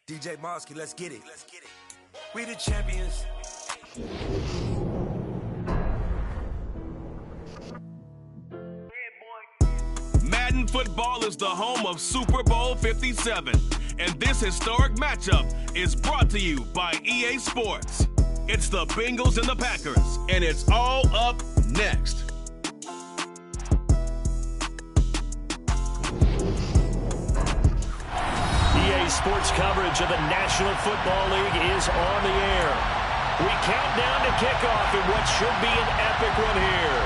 DJ Mosky, let's get it. We the champions. Madden football is the home of Super Bowl 57, and this historic matchup is brought to you by EA Sports. It's the Bengals and the Packers, and it's all up next. EA Sports coverage of the National Football League is on the air. We count down to kickoff in what should be an epic one here,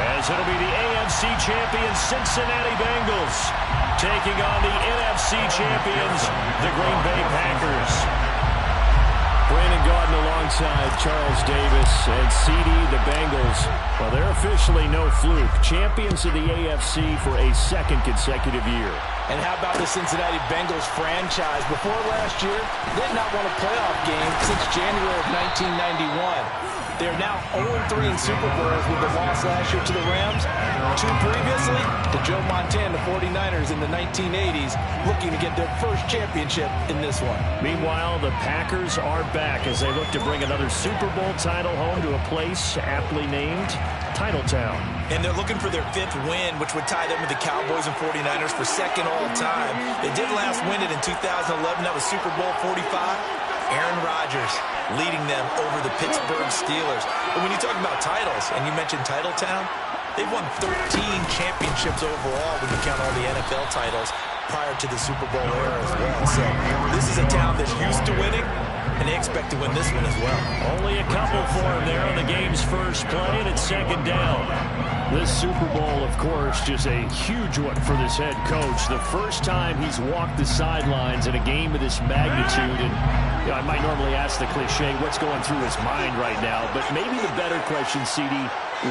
as it'll be the AFC champions Cincinnati Bengals taking on the NFC champions, the Green Bay Packers. Brandon Gaudin alongside Charles Davis and CD, the Bengals. Well, they're officially no fluke. Champions of the AFC for a second consecutive year. And how about the Cincinnati Bengals franchise? Before last year, they did not won a playoff game since January of 1991. They're now 0-3 in Super Bowls with the loss last year to the Rams. 2 previously to Joe Montana, the 49ers in the 1980s, looking to get their first championship in this one. Meanwhile, the Packers are back as they look to bring another Super Bowl title home to a place aptly named Titletown. And they're looking for their 5th win, which would tie them with the Cowboys and 49ers for 2nd all-time. They did last win it in 2011. That was Super Bowl 45. Aaron Rodgers leading them over the Pittsburgh Steelers. But when you talk about titles, and you mentioned Titletown, they've won 13 championships overall when you count all the NFL titles prior to the Super Bowl era as well. So this is a town that's used to winning, and they expect to win this one as well. Only a couple for him there on the game's first play, and it's 2nd down. This Super Bowl, of course, just a huge one for this head coach. The first time he's walked the sidelines in a game of this magnitude. And you know, I might normally ask the cliche, what's going through his mind right now? But maybe the better question, CD,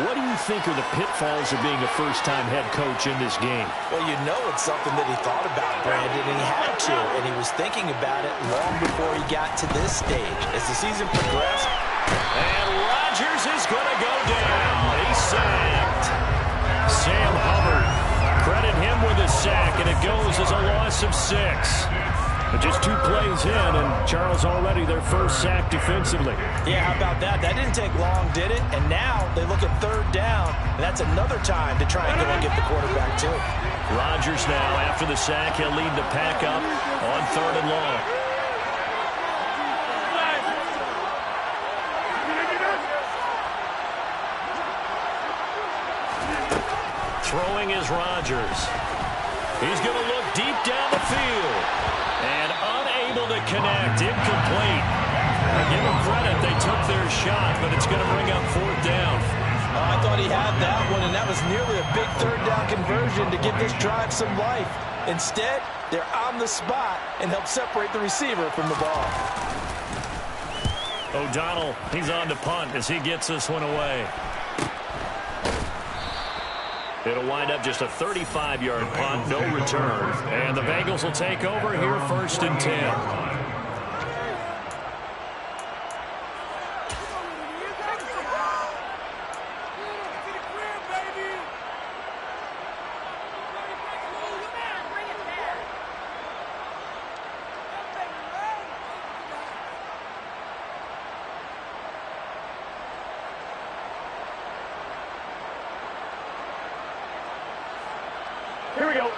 what do you think are the pitfalls of being a first-time head coach in this game? Well, you know it's something that he thought about, Brandon, and he had to. And he was thinking about it long before he got to this stage. As the season progressed, and Rodgers is going to go down. He's sacked. Sam Hubbard, credit him with a sack, and it goes as a loss of 6. But just 2 plays in, and Charles already their first sack defensively. Yeah, how about that? That didn't take long, did it? And now they look at 3rd down, and that's another time to try and go and get the quarterback too. Rodgers now, after the sack, he'll lead the pack up on 3rd and long. Throwing is Rodgers. He's going to look deep down the field. And unable to connect. Incomplete. Give them credit. They took their shot, but it's going to bring up 4th down. I thought he had that one, and that was nearly a big 3rd down conversion to give this drive some life. Instead, they're on the spot and help separate the receiver from the ball. O'Donnell, he's on to punt as he gets this one away. It'll wind up just a 35-yard punt, no return. And the Bengals will take over here 1st and 10. Here we go.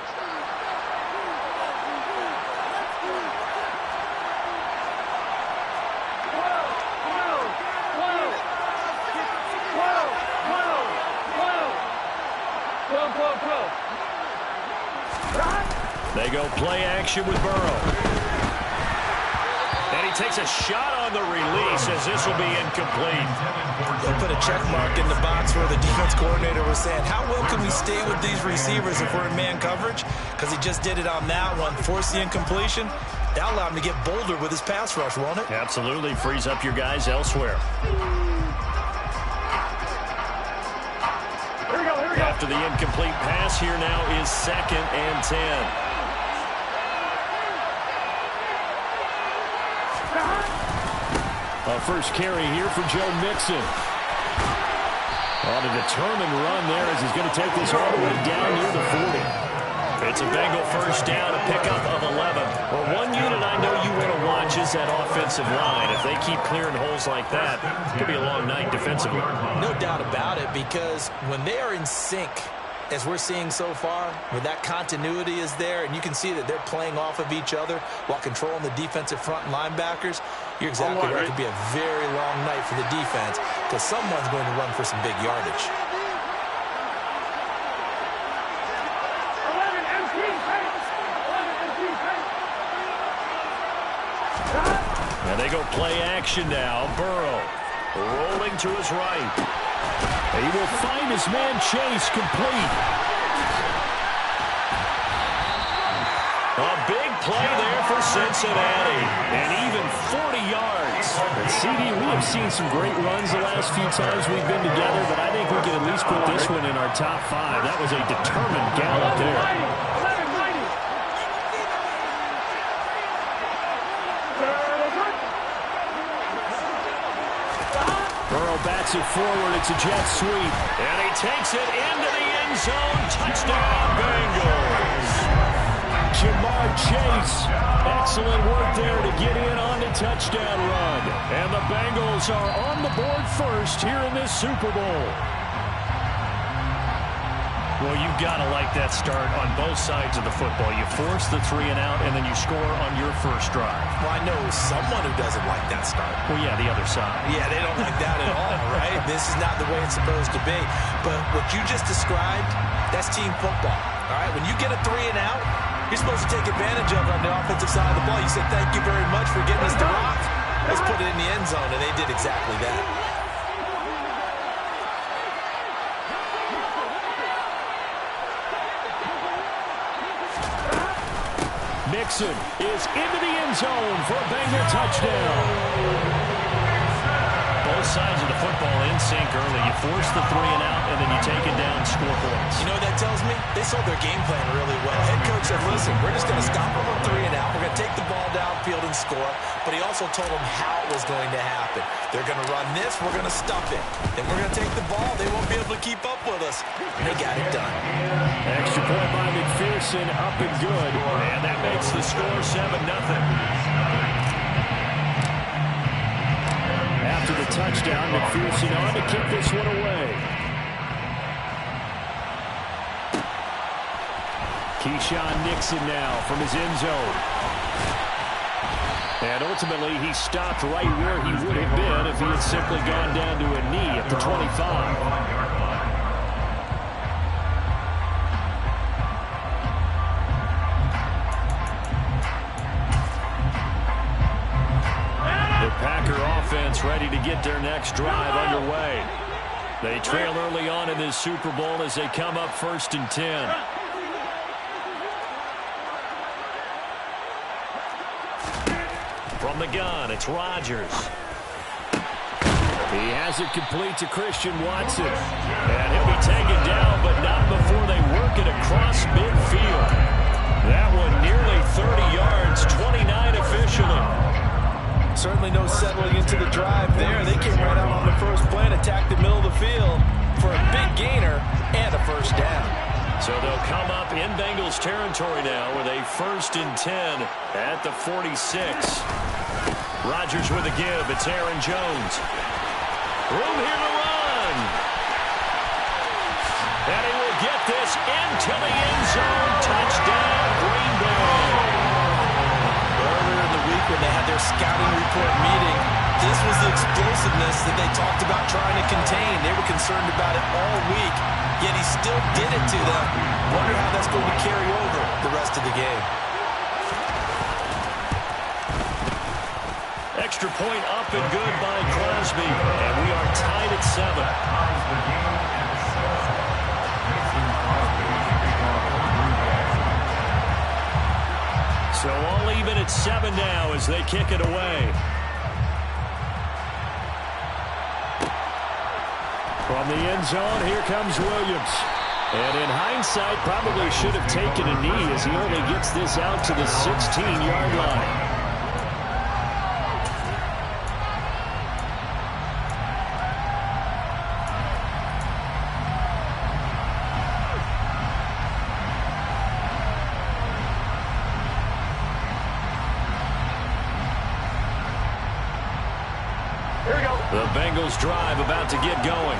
They go play action with Burrow. And he takes a shot on the release as this will be incomplete. They'll put a check mark in the box where the defense coordinator was saying, how well can we stay with these receivers if we're in man coverage? Because he just did it on that one, forced the incompletion. That'll allow him to get bolder with his pass rush, won't it? Absolutely. Frees up your guys elsewhere. Here we go. After the incomplete pass, here now is 2nd and 10. First carry here for Joe Mixon. On a determined run there as he's going to take this all the way down near the 40. It's a Bengal first down, a pickup of 11. Well, one unit I know you want to watch is that offensive line. If they keep clearing holes like that, it could be a long night defensively. No doubt about it, because when they are in sync, as we're seeing so far, where that continuity is there, and you can see that they're playing off of each other while controlling the defensive front linebackers, you're exactly right. It could be a very long night for the defense because someone's going to run for some big yardage. And they go play action now. Burrow rolling to his right. He will find his man Chase complete. A big play there for Cincinnati. And even 40 yards. And CD, we have seen some great runs the last few times we've been together, but I think we can at least put this one in our top 5. That was a determined gallop there. Bats it forward. It's a jet sweep. And he takes it into the end zone. Touchdown, Bengals. Jamar Chase. Excellent work there to get in on the touchdown run. And the Bengals are on the board first here in this Super Bowl. Well, you've got to like that start on both sides of the football. You force the 3 and out, and then you score on your first drive. Well, I know someone who doesn't like that start. Well, yeah, the other side. Yeah, they don't like that at all, right? This is not the way it's supposed to be. But what you just described, that's team football, all right? When you get a 3 and out, you're supposed to take advantage of it on the offensive side of the ball. You said, thank you very much for getting us the rock. Let's put it in the end zone, and they did exactly that. Mixon is into the end zone for a Bengal touchdown. Both sides of the football in sync early. You force the 3 and out, and then you take it down, score points. You know what that tells me? They sold their game plan really well. Head coach said, listen, we're just going to stop them on 3 and out. We're going to take the ball downfield and score. But he also told them how it was going to happen. They're going to run this. We're going to stuff it. Then we're going to take the ball. They won't be able to keep up with us. And they got it done. Extra point by McPherson, up and good. And that makes the score 7-0. After the touchdown, McPherson on to kick this one away. Keyshawn Nixon now from his end zone. And ultimately, he stopped right where he would have been if he had simply gone down to a knee at the 25. Ready to get their next drive underway. They trail early on in this Super Bowl as they come up 1st and 10. From the gun, it's Rodgers. He has it complete to Christian Watson. And he'll be taken down, but not before they work it across midfield. That one nearly 30 yards, 29 officially. Certainly no settling into the drive there. They came right out on the first play and attacked the middle of the field for a big gainer and a first down. So they'll come up in Bengals territory now with a 1st and 10 at the 46. Rodgers with a give. It's Aaron Jones. Room here to run. And he will get this into the end zone. Touchdown, Green Bay. Earlier in the week when they had their scouting report meeting, this was the explosiveness that they talked about trying to contain. They were concerned about it all week, yet he still did it to them. Wonder how that's going to carry over the rest of the game. Extra point up and good by Crosby, and we are tied at 7. So all even at 7 now as they kick it away. From the end zone, here comes Williams. And in hindsight, probably should have taken a knee as he only gets this out to the 16-yard line. The Bengals drive about to get going.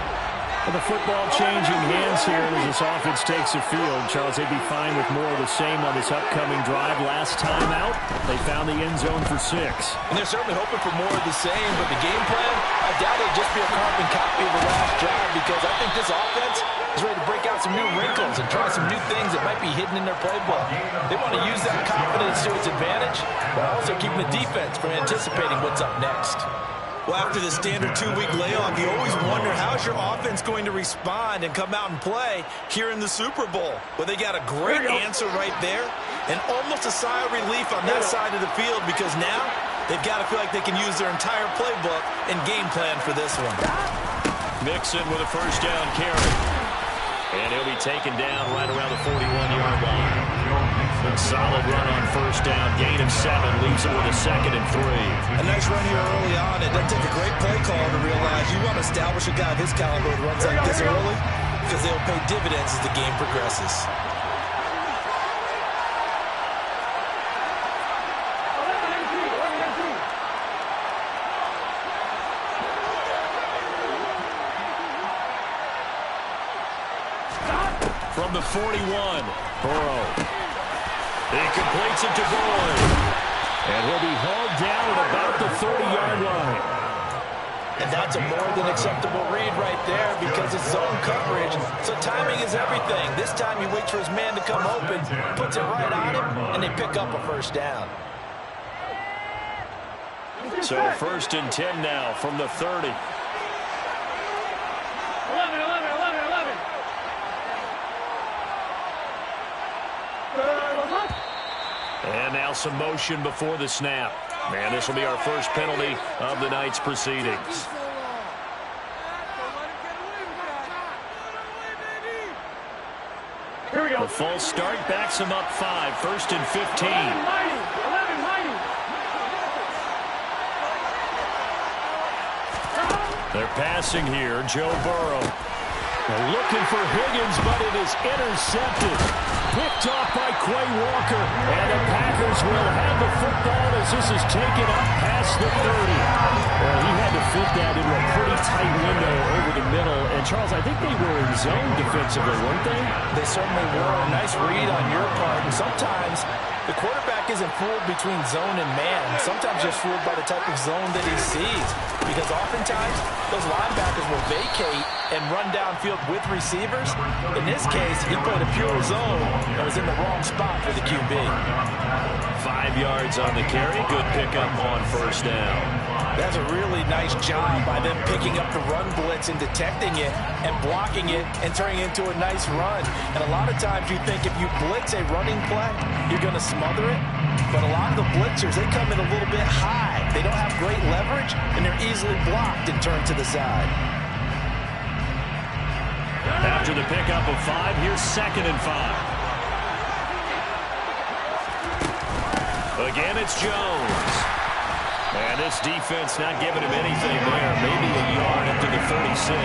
Well, the football changing hands here as this offense takes the field. Charles, they'd be fine with more of the same on this upcoming drive. Last time out, they found the end zone for 6. And they're certainly hoping for more of the same, but the game plan, I doubt it'll just be a carbon copy of the last drive, because I think this offense is ready to break out some new wrinkles and try some new things that might be hidden in their playbook. They want to use that confidence to its advantage, while also keeping the defense from anticipating what's up next. Well, after the standard 2-week layoff, you always wonder how's your offense going to respond and come out and play here in the Super Bowl. Well, they got a great answer right there, and almost a sigh of relief on that side of the field, because now they've got to feel like they can use their entire playbook and game plan for this one. Mixon with a first down carry. And he'll be taken down right around the 41-yard line. A solid run on first down. Gain of 7 leaves it with a 2nd and 3. A nice run here early on. It doesn't take a great play call to realize you want to establish a guy of his caliber who runs like this early, because they'll pay dividends as the game progresses. From the 41, Burrow. He completes it to Boyd. And he'll be hauled down at about the 30-yard line. And that's a more than acceptable read right there, because it's zone coverage, so timing is everything. This time he waits for his man to come open, puts it right on him, and they pick up a first down. So 1st and 10 now from the 30. 11. And now some motion before the snap. Man, this will be our first penalty of the night's proceedings. Here we go. The false start backs him up 5. 1st and 15. 11. They're passing here. Joe Burrow. They're looking for Higgins, but it is intercepted. Picked off by Quay Walker. And the Packers will have the football as this is taken up past the 30. Well, he had to fit that into a pretty tight window over the middle. And, Charles, I think they were in zone defensively, weren't they? They certainly were. A nice read on your part. And sometimes the quarterback isn't fooled between zone and man. Sometimes just fooled by the type of zone that he sees. Because oftentimes those linebackers will vacate and run downfield with receivers. In this case, he played a pure zone and was in the wrong spot for the QB. 5 yards on the carry. Good pickup on first down. That's a really nice job by them picking up the run blitz and detecting it and blocking it and turning it into a nice run. And a lot of times you think if you blitz a running play, you're going to smother it. But a lot of the blitzers, they come in a little bit high. They don't have great leverage, and they're easily blocked and turned to the side. After the pickup of 5, here's 2nd and 5. Again, it's Jones. And this defense not giving him anything there. Maybe a yard into the 36.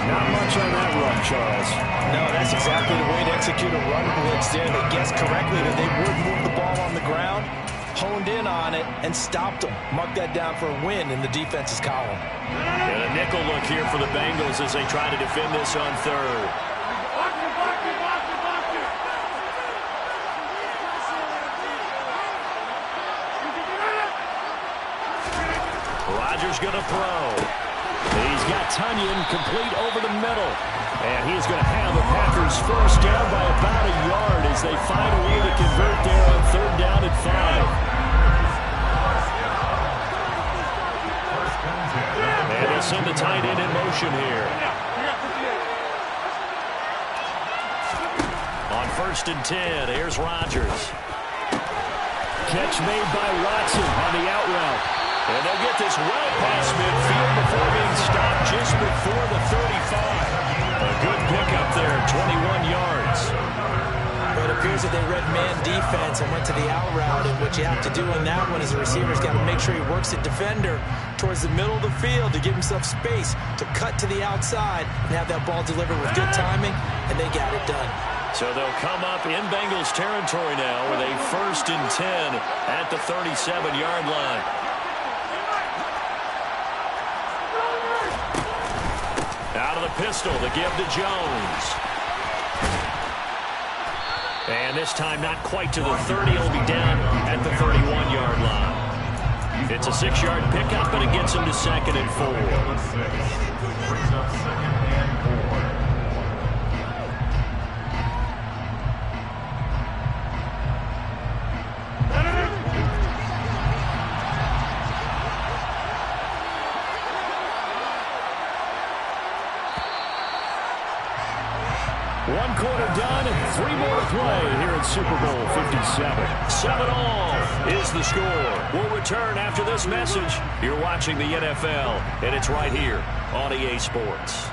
Not much on that run, Charles. No, that's exactly the way to execute a run blitz there. They guessed correctly that they would move the ball on the ground, honed in on it, and stopped them. Mark that down for a win in the defense's column. And a nickel look here for the Bengals as they try to defend this on 3rd. Rodgers going to throw. He's got Tunyon complete over the middle. And he's going to have the Packers first down by about a yard as they find a way to convert there on 3rd down and 5. And they'll send the tight end in motion here. On 1st and 10, here's Rodgers. Catch made by Watson on the out route. And they'll get this well past midfield before being stopped just before the 35. A good pickup there, 21 yards. Well, it appears that they read man defense and went to the out route. And what you have to do in that one is the receiver's got to make sure he works the defender towards the middle of the field to give himself space to cut to the outside and have that ball delivered with good timing, and they got it done. So they'll come up in Bengals territory now with a 1st and 10 at the 37-yard line. pistol to give to Jones. And this time not quite to the 30. He'll be down at the 31-yard line. It's a 6-yard pickup, and it gets him to 2nd and 4. Brings up 2nd and 4. One quarter done and 3 more to play here at Super Bowl 57. 7-all is the score. We'll return after this message. You're watching the NFL, and it's right here on EA Sports.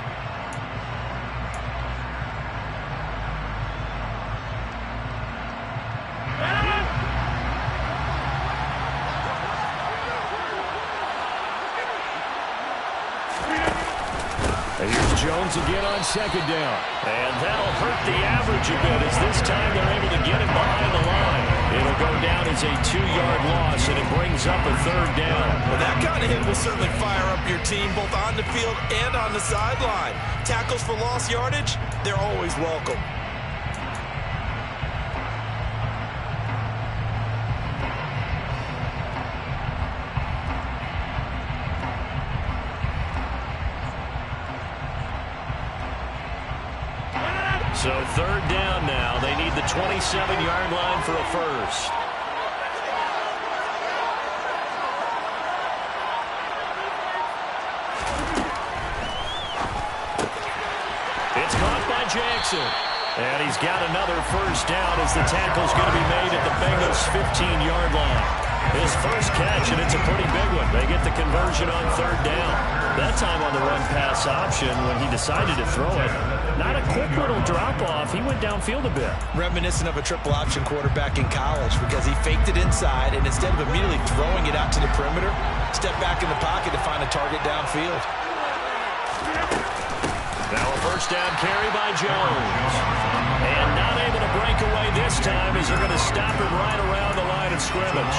Here's Jones again on 2nd down. And that'll hurt the average a bit as this time they're able to get him behind the line. It'll go down as a 2-yard loss, and it brings up a 3rd down. Well, that kind of hit will certainly fire up your team both on the field and on the sideline. Tackles for lost yardage, they're always welcome. So 3rd down now. They need the 27-yard line for a first. It's caught by Jackson. And he's got another first down as the tackle's going to be made at the Bengals' 15-yard line. His first catch, and it's a pretty big one. They get the conversion on 3rd down. That time on the run-pass option when he decided to throw it. Not a quick little drop-off. He went downfield a bit. Reminiscent of a triple-option quarterback in college because he faked it inside, and instead of immediately throwing it out to the perimeter, stepped back in the pocket to find a target downfield. Now a first down carry by Jones. And not able to break away this time as they're going to stop him right around the line of scrimmage.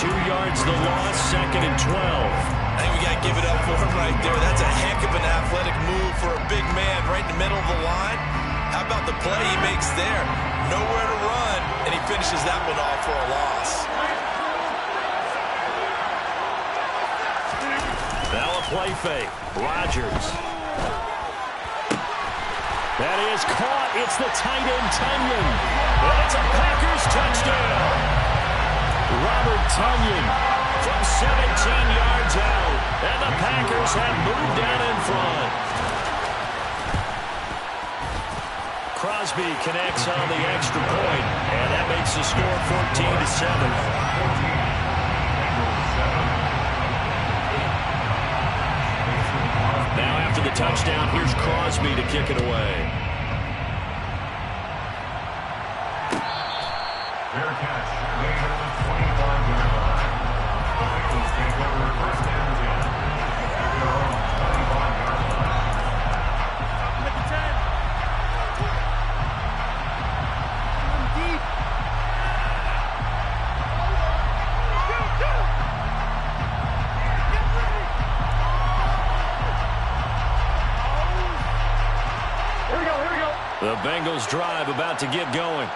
2 yards the loss, 2nd and 12. I think we got to give it up for him right there. That's a heck of an athletic move for a big man right in the middle of the line. How about the play he makes there? Nowhere to run, and he finishes that one off for a loss. Now a play fake. Rodgers. That is caught. It's the tight end, Tonyan. And it's a Packers touchdown. Robert Tonyan from 17 yards out. And the Packers have moved down in front. Crosby connects on the extra point, and that makes the score 14-7. The touchdown, here's Crosby to kick it away. Fair catch, made at the 25-yard line. The Bengals take over 1st and 10 at their own 25-yard line. At the 10. Deep. Go. Get ready. Here we go. The Bengals drive about to get going.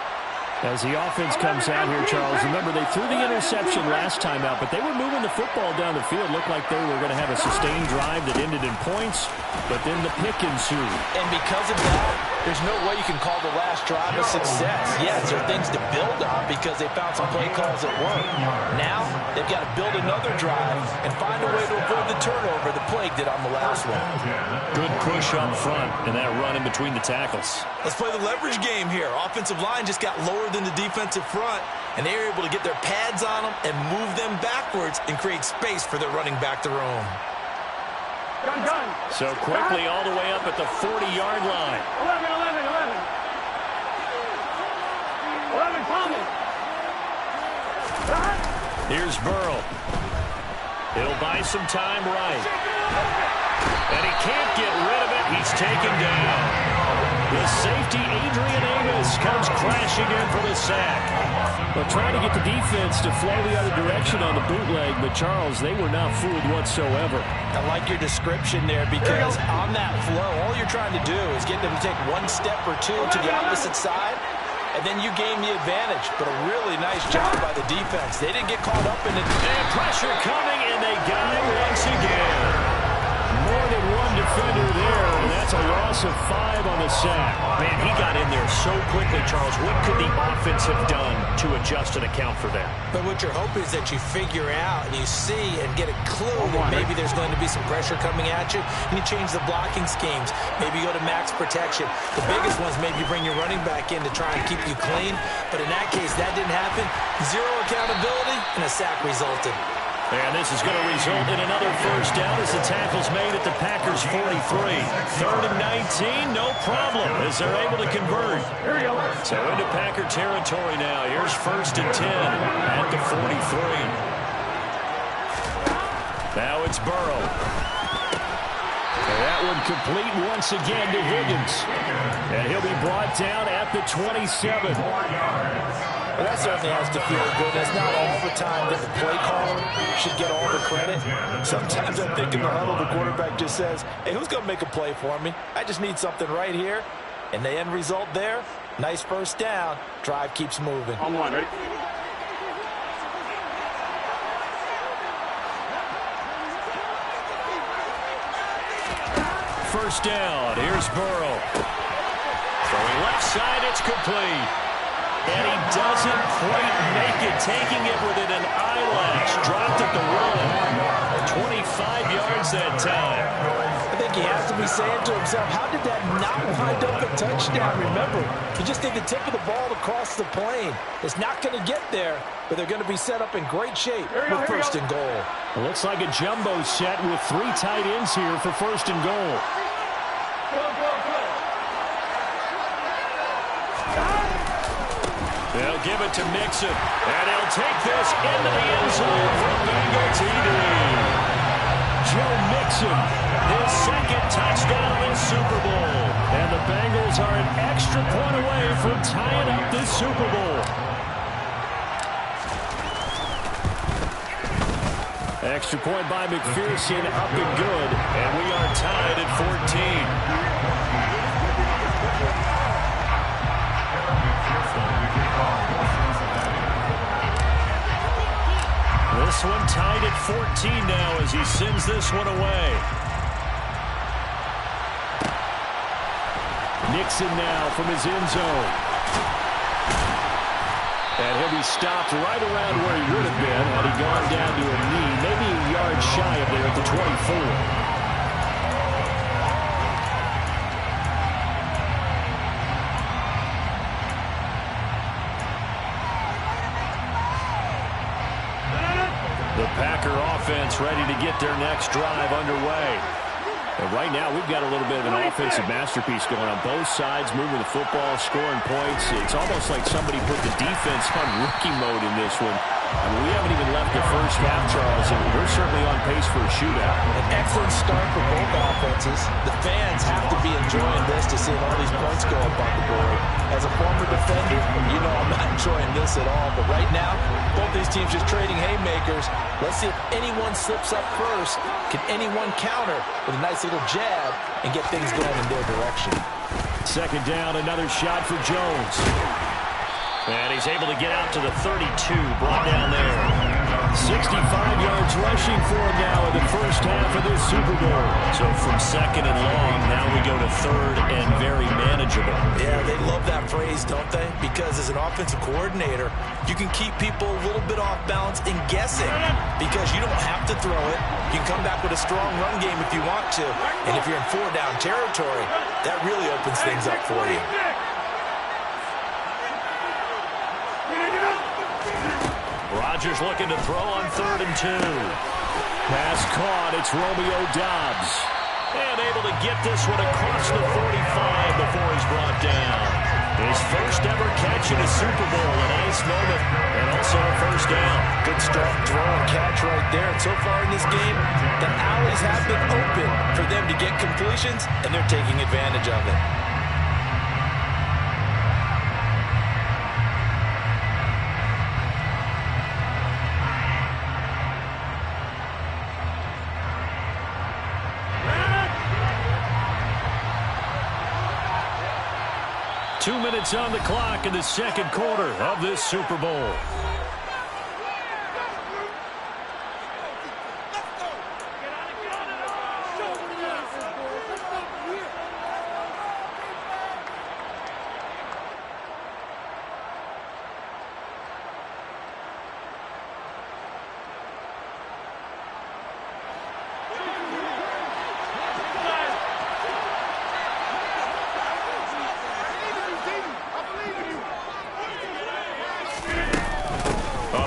As the offense comes out here, Charles, remember they threw the interception last time out, but they were moving the football down the field. Looked like they were going to have a sustained drive that ended in points, but then the pick ensued. And because of that, there's no way you can call the last drive a success. Yes, there are things to build on because they found some play calls that work. Now, they've got to build another drive and find a way to avoid the turnover the plague did on the last one. Good push up front and that run in between the tackles. Let's play the leverage game here. Offensive line just got lower than the defensive front, and they were able to get their pads on them and move them backwards and create space for their running back to roam. Gun. So quickly all the way up at the 40-yard line. 11 coming. Here's Burrow. He'll buy some time right. And he can't get rid of it. He's taken down. The safety, Adrian Amos, comes crashing in for the sack. Well, trying to get the defense to flow the other direction on the bootleg, but Charles, they were not fooled whatsoever. I like your description there because on that flow, all you're trying to do is get them to take one step or two to the opposite side, and then you gain the advantage. But a really nice job by the defense. They didn't get caught up in it. And pressure coming, and they got it once again. More than one defender there, and that's a loss of 5 on the sack. Man, he got in there so quickly, Charles. What could the offense have done to adjust and account for that? But what your hope is that you figure out and you see and get a clue that maybe there's going to be some pressure coming at you, and you change the blocking schemes. Maybe you go to max protection. The biggest ones, maybe you bring your running back in to try and keep you clean. But in that case, that didn't happen. 0 accountability, and a sack resulted. And this is going to result in another first down as the tackle's made at the Packers' 43. 3rd and 19, no problem, as they're able to convert. So into Packer territory now. Here's 1st and 10 at the 43. Now it's Burrow. And that one complete once again to Higgins. And he'll be brought down at the 27. Well, that certainly has to feel good. It's not all the time that the play caller should get all the credit. Sometimes I think in the huddle, the quarterback just says, hey, who's going to make a play for me? I just need something right here. And the end result there, nice first down. Drive keeps moving. On one, ready? First down, here's Burrow. Throwing left side, it's complete. And he doesn't quite make it, taking it within an eyelash. Dropped at the run. 25 yards that time. I think he has to be saying to himself, how did that not wind up a touchdown? Remember, you just need the tip of the ball across the plane. It's not going to get there, but they're going to be set up in great shape with 1st and goal. It looks like a jumbo set with 3 tight ends here for 1st and goal. They'll give it to Mixon, and he'll take this into the end zone for Bengal TD. Joe Mixon, his 2nd touchdown in the Super Bowl. And the Bengals are an extra point away from tying up this Super Bowl. Extra point by McPherson, up and good, and we are tied at 14. This one tied at 14 now as he sends this one away. Nixon now from his end zone. And he'll be stopped right around where he would have been had he gone down to a knee, maybe a yard shy of there at the 24. The Packer offense ready to get their next drive underway. And right now, we've got a little bit of an offensive masterpiece going on both sides, moving the football, scoring points. It's almost like somebody put the defense on rookie mode in this one. I mean, we haven't even left the first half, Charles, and we're certainly on pace for a shootout. An excellent start for both offenses. The fans have to be enjoying this to see all these points go up on the board. As a former defender, you know I'm not enjoying this at all. But right now, both these teams just trading haymakers. Let's see if anyone slips up first. Can anyone counter with a nice little jab and get things going in their direction? 2nd down, another shot for Jones. And he's able to get out to the 32, brought down there. 65 yards rushing for him now in the first half of this Super Bowl. So from 2nd and long, now we go to 3rd and very manageable. Yeah, they love that phrase, don't they? Because as an offensive coordinator, you can keep people a little bit off balance and guessing because you don't have to throw it. You can come back with a strong run game if you want to. And if you're in 4-down territory, that really opens things up for you. Rodgers looking to throw on 3rd and 2. Pass caught. It's Romeo Doubs. And able to get this one across the 45 before he's brought down. His first ever catch in a Super Bowl. A nice moment. And also a first down. Good strong throw and catch right there. And so far in this game, the alleys have been open for them to get completions, and they're taking advantage of it. 2 minutes on the clock in the second quarter of this Super Bowl.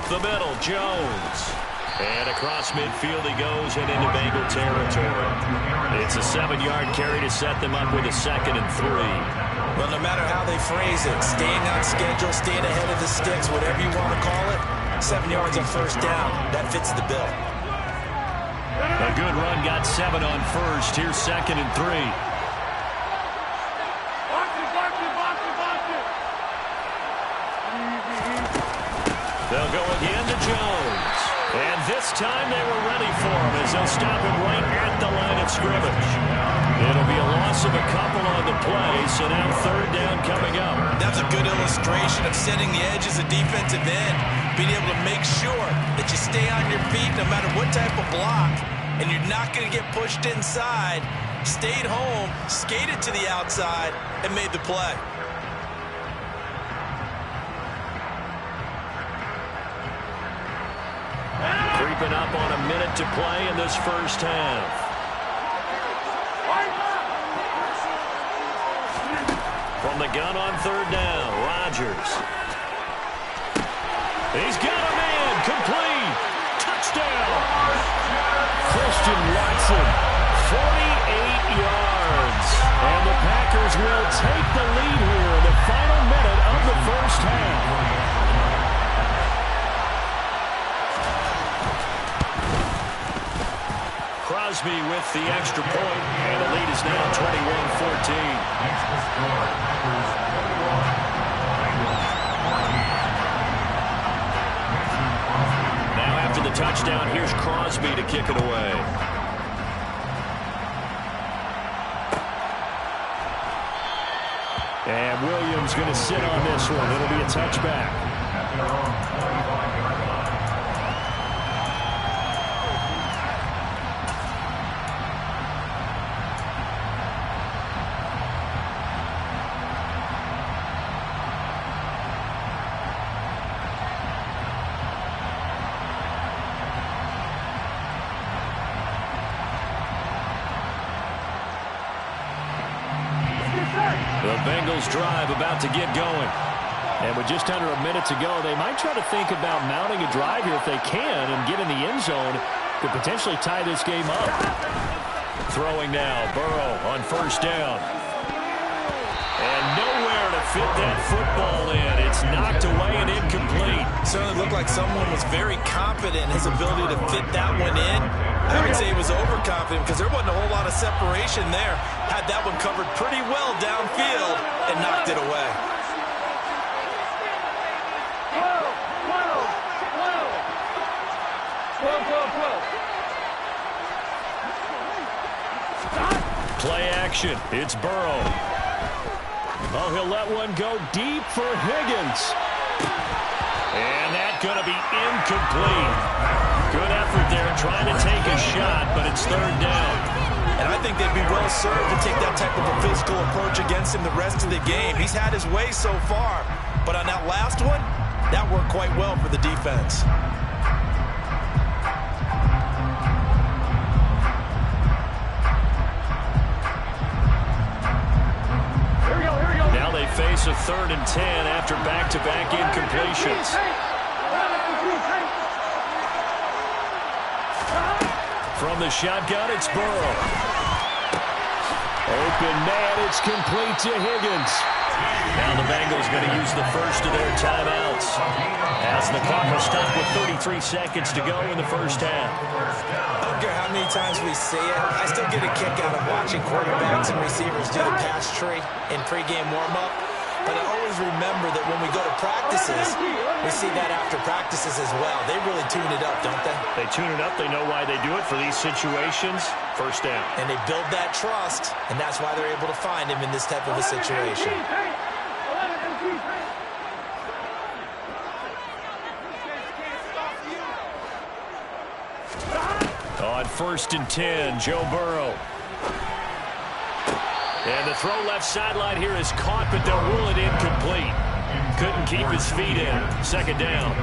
The middle, Jones. And across midfield he goes and into Bengal territory. It's a 7-yard carry to set them up with a 2nd and 3. Well, no matter how they phrase it, staying on schedule, staying ahead of the sticks, whatever you want to call it, 7 yards on first down, that fits the bill. A good run, got 7 on first. Here's 2nd and 3. They'll go again to Jones. And this time they were ready for him as they'll stop him right at the line of scrimmage. It'll be a loss of a couple on the play, so now 3rd down coming up. That's a good illustration of setting the edge as a defensive end, being able to make sure that you stay on your feet no matter what type of block, and you're not going to get pushed inside. Stayed home, skated to the outside, and made the play. Creeping up on a minute to play in this first half. From the gun on 3rd down, Rodgers. He's got a man, complete. Touchdown. Christian Watson, 48 yards. And the Packers will take the lead here in the final minute of the first half. Crosby with the extra point, and the lead is now 21-14. Now after the touchdown, here's Crosby to kick it away. And Williams going to sit on this one. It'll be a touchback. The Bengals drive about to get going. And with just under a minute to go, they might try to think about mounting a drive here if they can and get in the end zone to potentially tie this game up. Throwing now, Burrow on 1st down. And nowhere to fit that football in. It's knocked away and incomplete. Certainly looked like someone was very confident in his ability to fit that one in. I would say he was overconfident because there wasn't a whole lot of separation there. Had that one covered pretty well downfield and knocked it away. Play action. It's Burrow. Oh, he'll let one go deep for Higgins. And that's going to be incomplete. Good effort there trying to take a shot, but it's 3rd down. And I think they'd be well served to take that type of a physical approach against him the rest of the game. He's had his way so far, but on that last one, that worked quite well for the defense. Now they face a 3rd and 10 after back-to-back incompletions. From the shotgun, it's Burrow. Open man, it's complete to Higgins. Now the Bengals going to use the first of their timeouts as the clock will stop with 33 seconds to go in the first half. I don't care how many times we see it. I still get a kick out of watching quarterbacks and receivers do the pass tree in pregame warm-up. But I always remember that when we go to practices, we see that after practices as well. They really tune it up, don't they? They tune it up. They know why they do it for these situations. First down. And they build that trust, and that's why they're able to find him in this type of a situation. On 1st and 10, Joe Burrow. And the throw left sideline here is caught, but they'll rule it incomplete. Couldn't keep his feet in. 2nd down.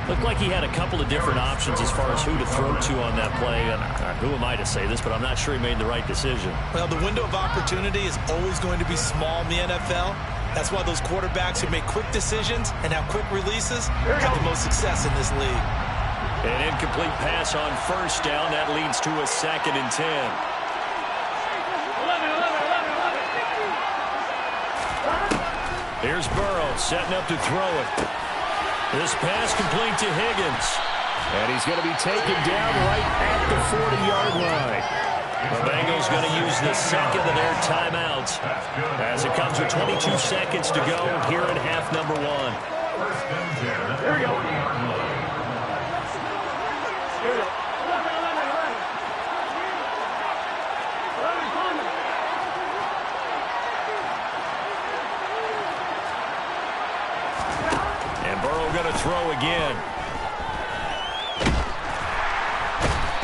Looked like he had a couple of different options as far as who to throw to on that play. And who am I to say this, but I'm not sure he made the right decision. Well, the window of opportunity is always going to be small in the NFL. That's why those quarterbacks who make quick decisions and have quick releases have the most success in this league. An incomplete pass on 1st down. That leads to a 2nd and 10. Here's Burrow setting up to throw it. This pass complete to Higgins. And he's going to be taken down right at the 40-yard line. The Bengals going to use the 2nd of their timeouts as it comes with 22 seconds to go here in half number 1. Here we go. Burrow going to throw again.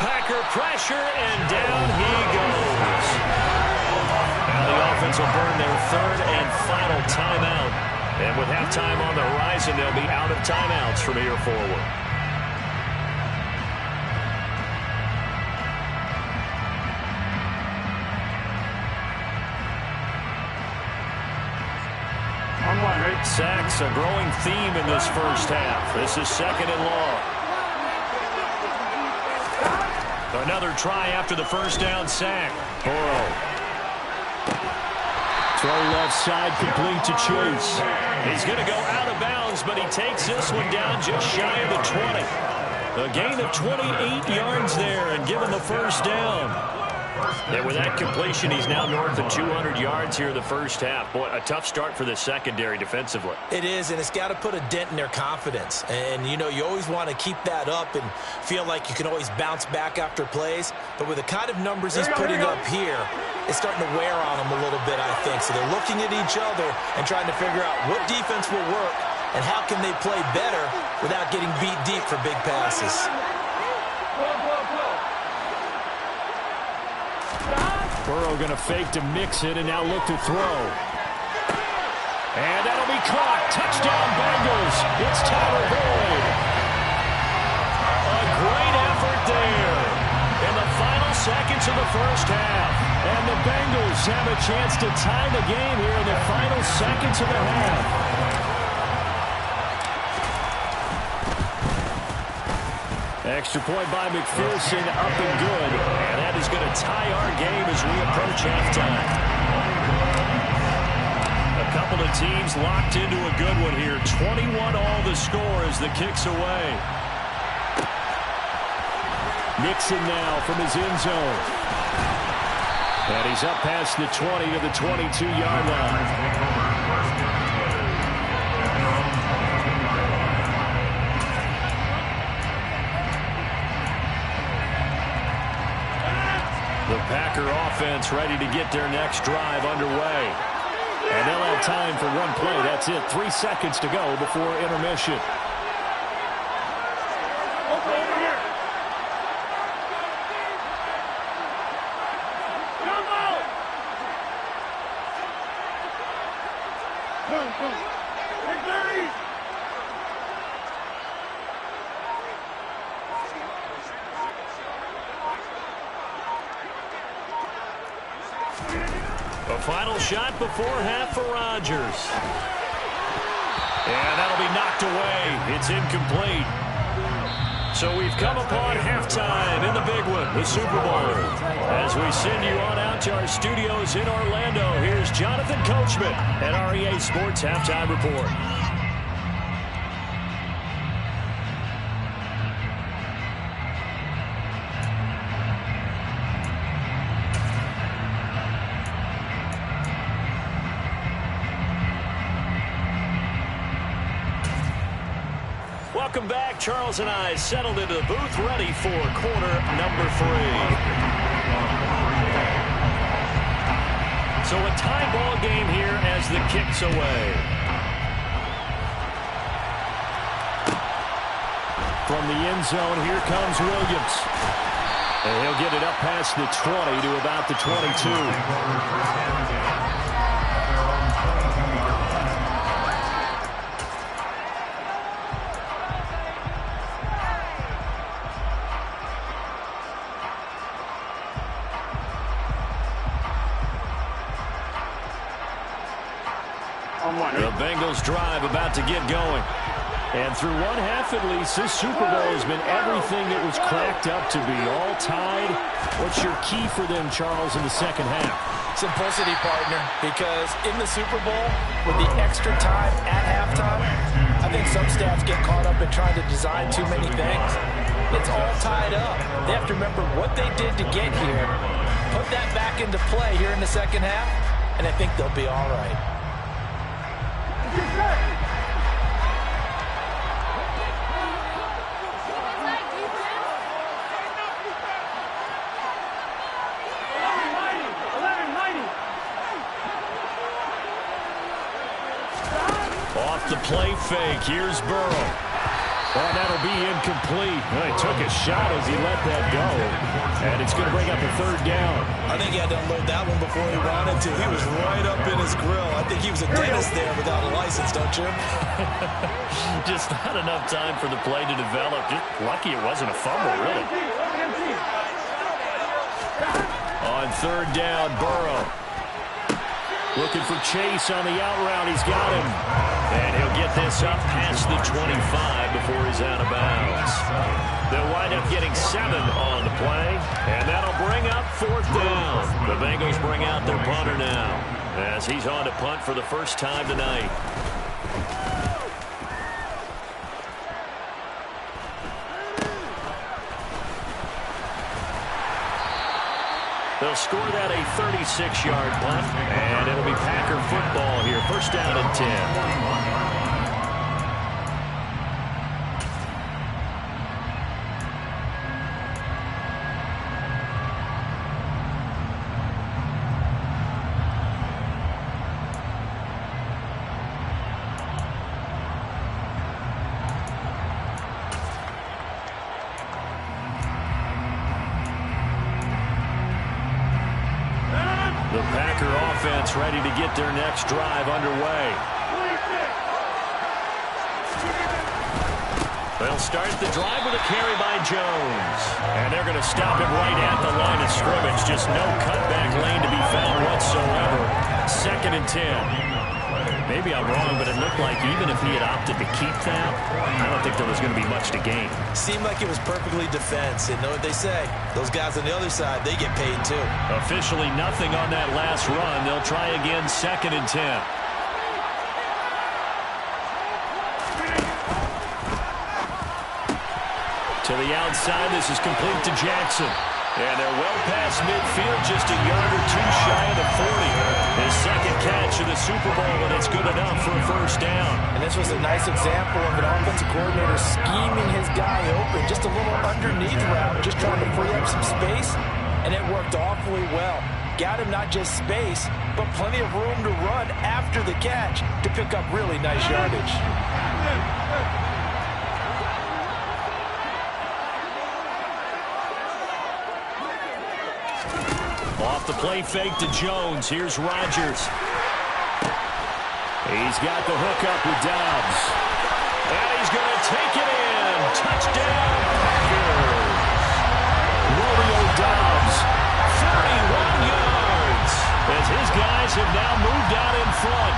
Packer pressure, and down he goes. Now the offense will burn their 3rd and final timeout. And with halftime on the horizon, they'll be out of timeouts from here forward. Sacks, a growing theme in this first half. This is 2nd and long. Another try after the 1st down sack. Burrow. Throw left side complete to Chase. He's going to go out of bounds, but he takes this one down just shy of the 20. A gain of 28 yards there, and given the 1st down. And with that completion, he's now north of 200 yards here in the first half. Boy, a tough start for the secondary defensively. It is, and it's got to put a dent in their confidence. And, you know, you always want to keep that up and feel like you can always bounce back after plays. But with the kind of numbers he's putting up here, it's starting to wear on them a little bit, I think. So they're looking at each other and trying to figure out what defense will work and how can they play better without getting beat deep for big passes. Burrow going to fake to mix it and now look to throw. And that'll be caught. Touchdown Bengals. It's Tyler Boyd. A great effort there in the final seconds of the first half. And the Bengals have a chance to tie the game here in the final seconds of the half. Extra point by McPherson, up and good. And that is going to tie our game as we approach halftime. A couple of teams locked into a good one here. 21 all the score as the kick's away. Nixon now from his end zone. And he's up past the 20 to the 22-yard line. The Packer offense ready to get their next drive underway. And they'll have time for one play. That's it. 3 seconds to go before intermission. A final shot before half for Rodgers. And that'll be knocked away. It's incomplete. So we've come upon halftime in the big one, the Super Bowl. As we send you on out to our studios in Orlando, here's Jonathan Coachman at our EA Sports Halftime Report. Welcome back. Charles and I settled into the booth, ready for quarter number 3. So a tie ball game here as the kick's away. From the end zone, here comes Williams. And he'll get it up past the 20 to about the 22. The Bengals drive about to get going. And through one half at least, this Super Bowl has been everything it was cracked up to be. All tied. What's your key for them, Charles, in the second half? Simplicity, partner, because in the Super Bowl, with the extra time at halftime, I think some stats get caught up in trying to design too many things. It's all tied up. They have to remember what they did to get here, put that back into play here in the second half, and I think they'll be all right. Off the play fake, here's Burrow. Oh, that'll be incomplete. Well, he took a shot as he let that go. And it's going to bring up a third down. I think he had to unload that one before he wanted to. He was right up in his grill. I think he was a dentist there without a license, don't you? Just not enough time for the play to develop. Just lucky it wasn't a fumble, really. On third down, Burrow. Looking for Chase on the out route. He's got him. And he'll get this up past the 25 before he's out of bounds. They'll wind up getting 7 on the play. And that'll bring up fourth down. The Bengals bring out their punter now, as he's on to punt for the first time tonight. They'll score that a 36-yard punt, and it'll be Packer football here. First down and 10. The Packer offense ready to get their next drive underway. They'll start the drive with a carry by Jones. And they're going to stop him right at the line of scrimmage. Just no cutback lane to be found whatsoever. Second and 10. Maybe I'm wrong, but it looked like even if he had opted to keep that, I don't think there was going to be much to gain. Seemed like it was perfectly defense. And know what they say? Those guys on the other side, they get paid too. Officially nothing on that last run. They'll try again, second and 10. To the outside, this is complete to Jackson. And they're well past midfield, just a yard or two shy of the 40. His second catch of the Super Bowl, and it's good enough for a first down. And this was a nice example of an offensive coordinator scheming his guy open. Just a little underneath route, just trying to free up some space, and it worked awfully well. Got him not just space, but plenty of room to run after the catch to pick up really nice yardage. Off the play fake to Jones. Here's Rodgers. He's got the hook up with Dobbs. And he's going to take it in. Touchdown, Packers. Romeo Dobbs, 31 yards. As his guys have now moved out in front.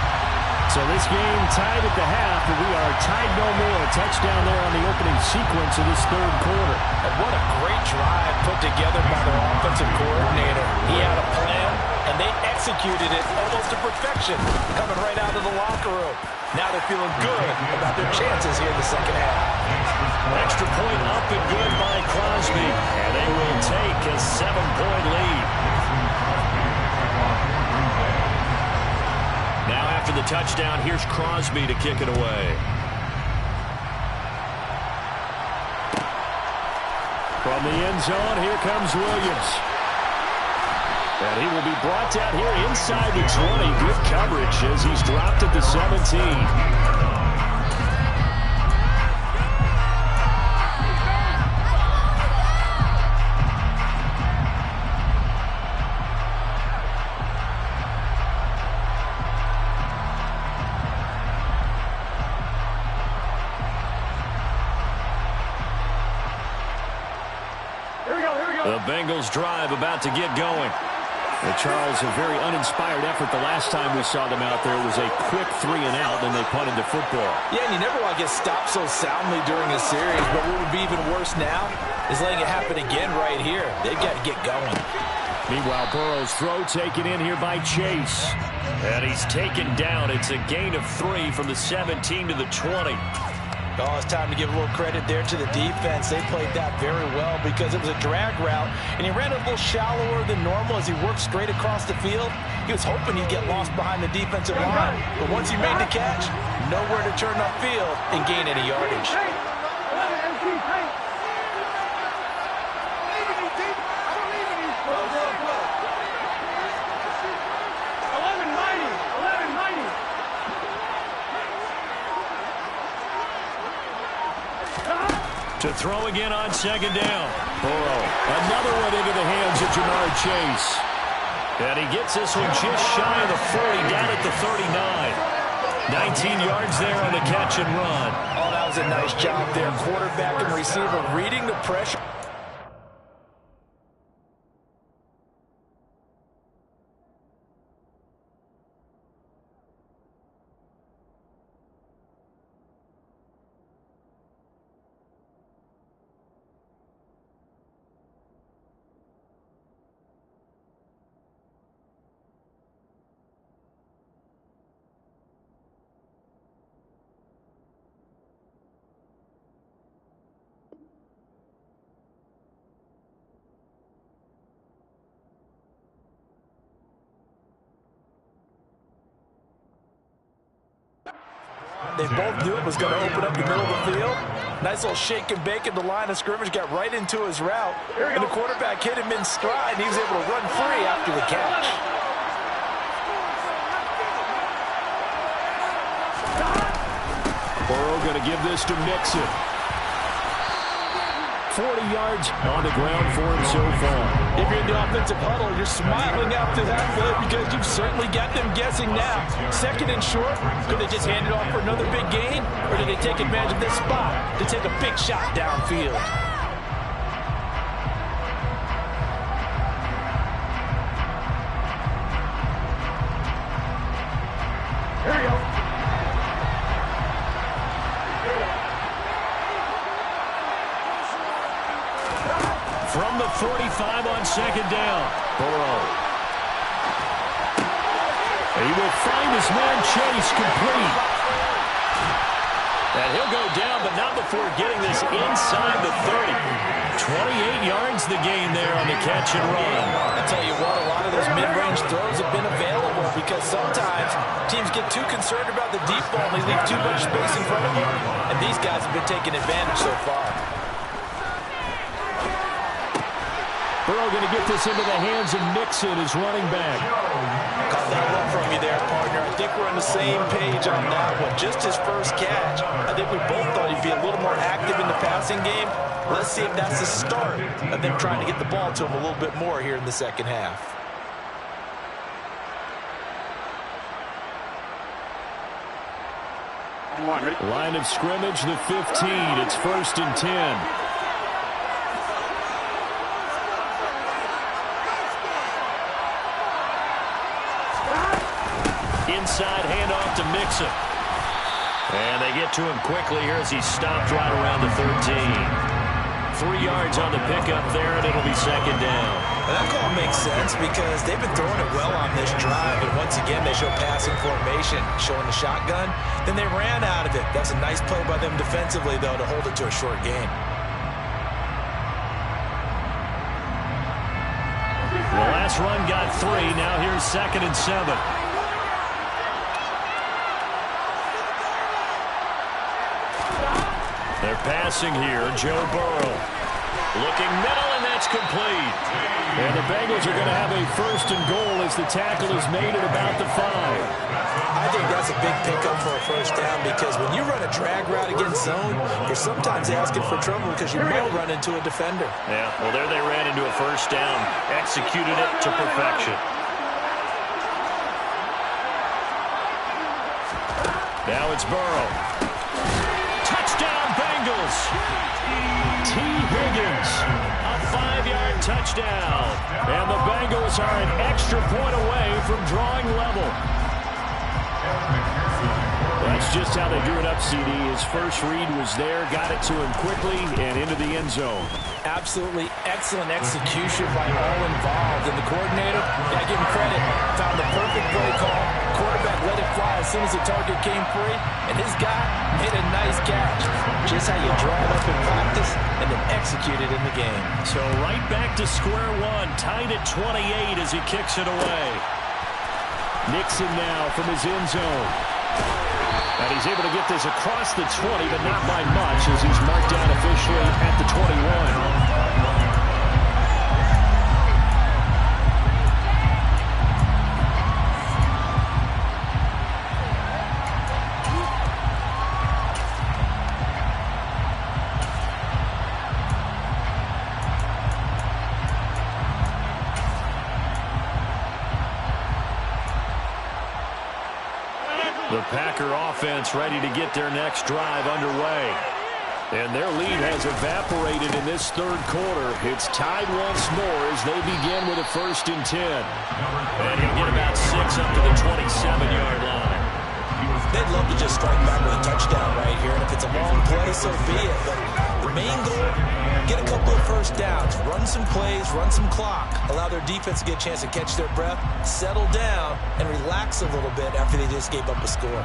So this game tied at the half, but we are tied no more. A touchdown there on the opening sequence of this third quarter. And what a great drive put together by their offensive coordinator. He had a plan, and they executed it almost to perfection, coming right out of the locker room. Now they're feeling good about their chances here in the second half. Extra point up and good by Crosby, and they will take a 7-point lead. Now after the touchdown, here's Crosby to kick it away. From the end zone, here comes Williams. And he will be brought down here inside the 20. Good coverage as he's dropped at the 17. The Bengals drive about to get going. Charles, a very uninspired effort the last time we saw them out there. It was a quick 3 and out, then they punted the football. Yeah, and you never want to get stopped so soundly during a series, but what would be even worse now is letting it happen again right here. They've got to get going. Meanwhile, Burrow's throw taken in here by Chase. And he's taken down. It's a gain of 3 from the 17 to the 20. Oh, it's time to give a little credit there to the defense. They played that very well because it was a drag route, and he ran a little shallower than normal as he worked straight across the field. He was hoping he'd get lost behind the defensive line, but once he made the catch, nowhere to turn upfield and gain any yardage. To throw again on second down. Burrow. Another one into the hands of Jamar Chase. And he gets this one just shy of the 40, down at the 39. 19 yards there on the catch and run. Oh, that was a nice job there. Quarterback and receiver reading the pressure. They both knew it was going to open up the middle of the field. Nice little shake and bake at the line of scrimmage, got right into his route. And the quarterback hit him in stride, and he was able to run free after the catch. Burrow going to give this to Mixon. 40 yards on the ground for him so far. If you're in the offensive huddle, you're smiling after that play because you've certainly got them guessing now. Second and short, could they just hand it off for another big gain? Or did they take advantage of this spot to take a big shot downfield? Here we go. From the 45 on second down, Burrow. He will find his man Chase complete. And he'll go down, but not before getting this inside the 30. 28 yards the gain there on the catch and run. I tell you what, a lot of those mid-range throws have been available because sometimes teams get too concerned about the deep ball and they leave too much space in front of them. And these guys have been taking advantage so far. Burrow going to get this into the hands of Mixon, his running back. Caught that look from you there, partner. I think we're on the same page on that one. Just his first catch. I think we both thought he'd be a little more active in the passing game. Let's see if that's the start of them trying to get the ball to him a little bit more here in the second half. Line of scrimmage, the 15. It's 1st and 10. Inside handoff to Mixon. And they get to him quickly here as he stopped right around the 13. 3 yards on the pickup there, and it'll be second down. Well, that call makes sense because they've been throwing it well on this drive, and once again they show passing formation, showing the shotgun. Then they ran out of it. That's a nice play by them defensively, though, to hold it to a short gain. The last run got 3. Now here's 2nd and 7. They're passing here. Joe Burrow looking middle, and that's complete. And the Bengals are going to have a 1st and goal as the tackle is made at about the 5. I think that's a big pickup for a 1st down because when you run a drag route against zone, you're sometimes asking for trouble because you might run into a defender. Yeah, well, there they ran into a 1st down, executed it to perfection. Now it's Burrow. Touchdown, Bengals. T. Higgins, a 5-yard touchdown. And the Bengals are an extra point away from drawing level. That's just how they drew it up, CD. His first read was there, got it to him quickly, and into the end zone. Absolutely excellent execution by all involved. And the coordinator, got to give him credit, found the perfect play call. Quarterback let it fly as soon as the target came free, and his guy made a nice catch. Just how you draw it up in practice and then execute it in the game. So right back to square one, tied at 28 as he kicks it away. Nixon now from his end zone. And he's able to get this across the 20, but not by much as he's marked down officially at the 21. The Packer offense ready to get their next drive underway. And their lead has evaporated in this third quarter. It's tied once more as they begin with a 1st and 10. And he'll get about 6 up to the 27-yard line. They'd love to just strike back with a touchdown right here. And if it's a long play, so be it. But the main goal, get a couple of first downs, run some plays, run some clock, allow their defense to get a chance to catch their breath, settle down, and relax a little bit after they just gave up a score.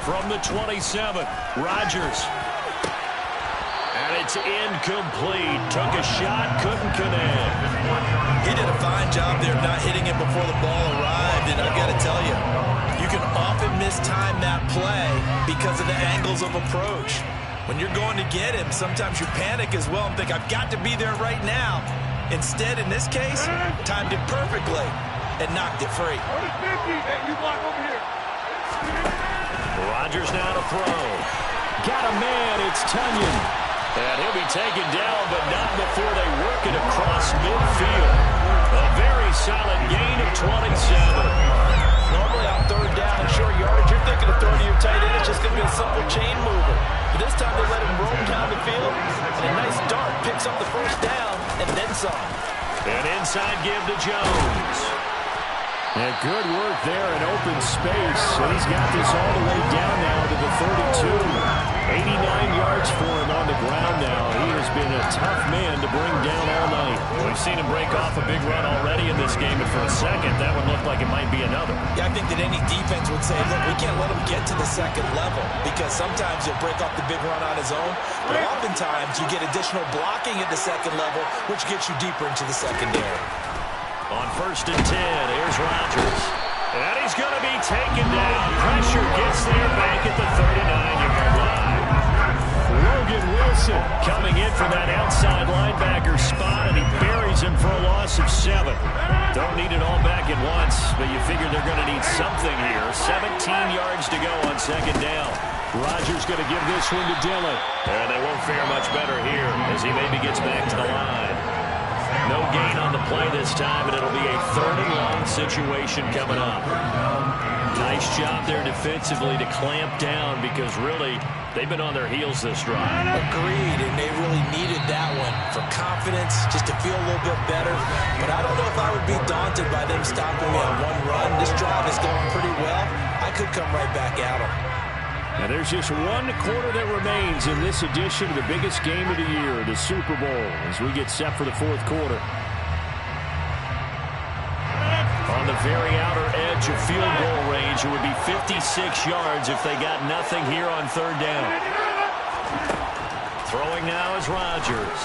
From the 27, Rodgers. And it's incomplete. Took a shot, couldn't connect. He did a fine job there not hitting it before the ball arrived, and I've got to tell you, you can often mistime that play because of the angles of approach. When you're going to get him, sometimes you panic as well and think, I've got to be there right now. Instead, in this case, timed it perfectly and knocked it free. Rodgers now to throw. Got a man, it's Tunyon. And he'll be taken down, but not before they work it across midfield. A very solid gain of 27. Normally on third down and short yardage, you're thinking of throwing to your tight end. It's just going to be a simple chain mover. But this time they let him roam down the field, and a nice dart picks up the first down and then some. And inside give to Jones. And good work there in open space. And he's got this all the way down now to the 32. 89 yards for him on the ground now. He has been a tough man to bring down all night. We've seen him break off a big run already in this game, and for a second, that one looked like it might be another. Yeah, I think that any defense would say, look, we can't let him get to the second level because sometimes he'll break off the big run on his own, but oftentimes you get additional blocking at the second level, which gets you deeper into the secondary. On 1st and 10, here's Rodgers. And he's going to be taken down. Pressure gets there back at the 39-yard line. Logan Wilson coming in for that outside linebacker spot, and he buries him for a loss of 7. Don't need it all back at once, but you figure they're going to need something here. 17 yards to go on 2nd down. Rodgers going to give this one to Dillon. And they won't fare much better here as he maybe gets back to the line. No gain on the play this time, and it'll be a 3rd and long situation coming up. Nice job there defensively to clamp down because really they've been on their heels this drive. Agreed, and they really needed that one for confidence, just to feel a little bit better. But I don't know if I would be daunted by them stopping me on one run. This drive is going pretty well. I could come right back at them. And there's just one quarter that remains in this edition of the biggest game of the year, the Super Bowl, as we get set for the 4th quarter. On the very outer edge of field goal range, it would be 56 yards if they got nothing here on 3rd down. Throwing now is Rodgers.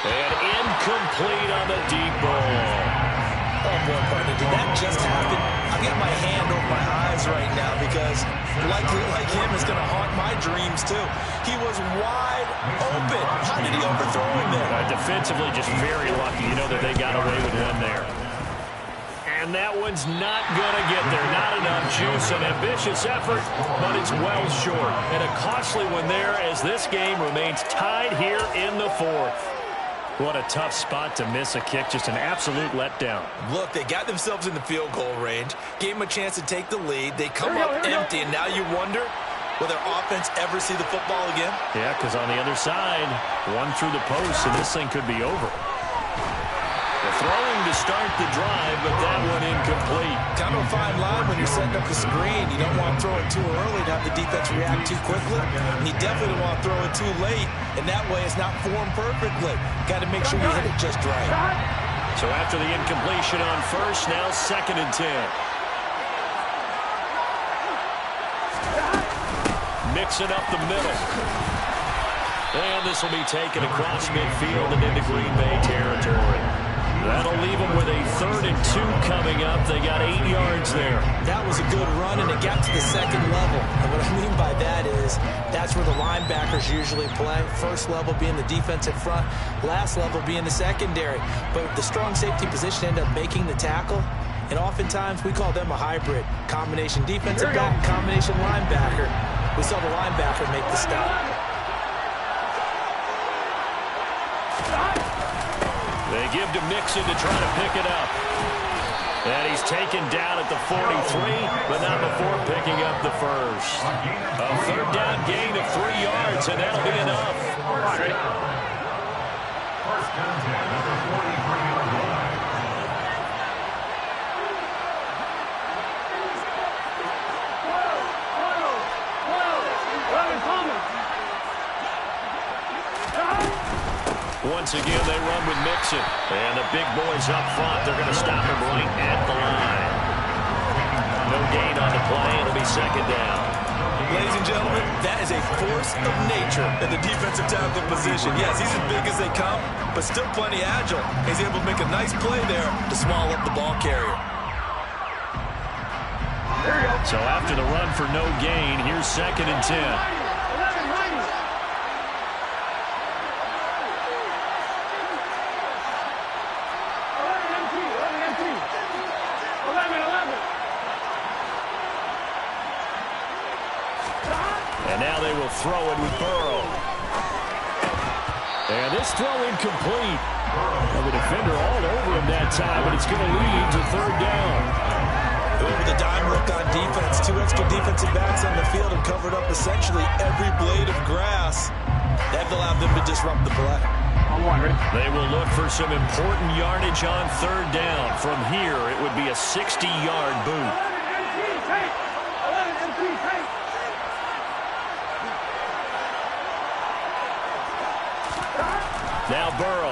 And incomplete on the deep ball. Oh, boy, partner, did that just happen? I've got my hand over my eyes right now because, like him, is going to haunt my dreams, too. He was wide open. How did he overthrow him there? Defensively, just very lucky. You know that they got away with one there. And that one's not going to get there. Not enough juice. An ambitious effort, but it's well short. And a costly one there as this game remains tied here in the 4th. What a tough spot to miss a kick. Just an absolute letdown. Look, they got themselves in the field goal range, gave them a chance to take the lead. They come up empty, and now you wonder, will their offense ever see the football again? Yeah, because on the other side, one through the post, and this thing could be over. The throwing to start the drive, but that one incomplete. Kind of a fine line when you're setting up the screen. You don't want to throw it too early to have the defense react too quickly. And you definitely don't want to throw it too late, and that way it's not formed perfectly. Got to make sure you hit it just right. So after the incompletion on first, now 2nd and 10. Mixing up the middle. And this will be taken across midfield and into Green Bay territory. That'll leave them with a 3rd and 2 coming up. They got 8 yards there. That was a good run, and it got to the 2nd level. And what I mean by that is that's where the linebackers usually play. First level being the defensive front, last level being the secondary. But the strong safety position ended up making the tackle. And oftentimes we call them a hybrid. Combination defensive back, combination linebacker. We saw the linebacker make the stop. They give to Mixon to try to pick it up. And he's taken down at the 43, but not before picking up the first. A 3rd down gain of 3 yards, and that'll be enough. First down 10 at the 43-yard line. Once again, they run with Mixon. And the big boys up front, they're going to stop him right at the line. No gain on the play. It'll be 2nd down. Ladies and gentlemen, that is a force of nature in the defensive tackle position. Yes, he's as big as they come, but still plenty agile. He's able to make a nice play there to swallow up the ball carrier. So after the run for no gain, here's 2nd and 10. And now they will throw it with Burrow. And this throw incomplete. Well, the defender all over him that time, but it's going to lead to 3rd down. Over the dime look on defense. 2 extra defensive backs on the field and covered up essentially every blade of grass. That allowed them to disrupt the play. They will look for some important yardage on 3rd down. From here, it would be a 60-yard boot. Now Burrow.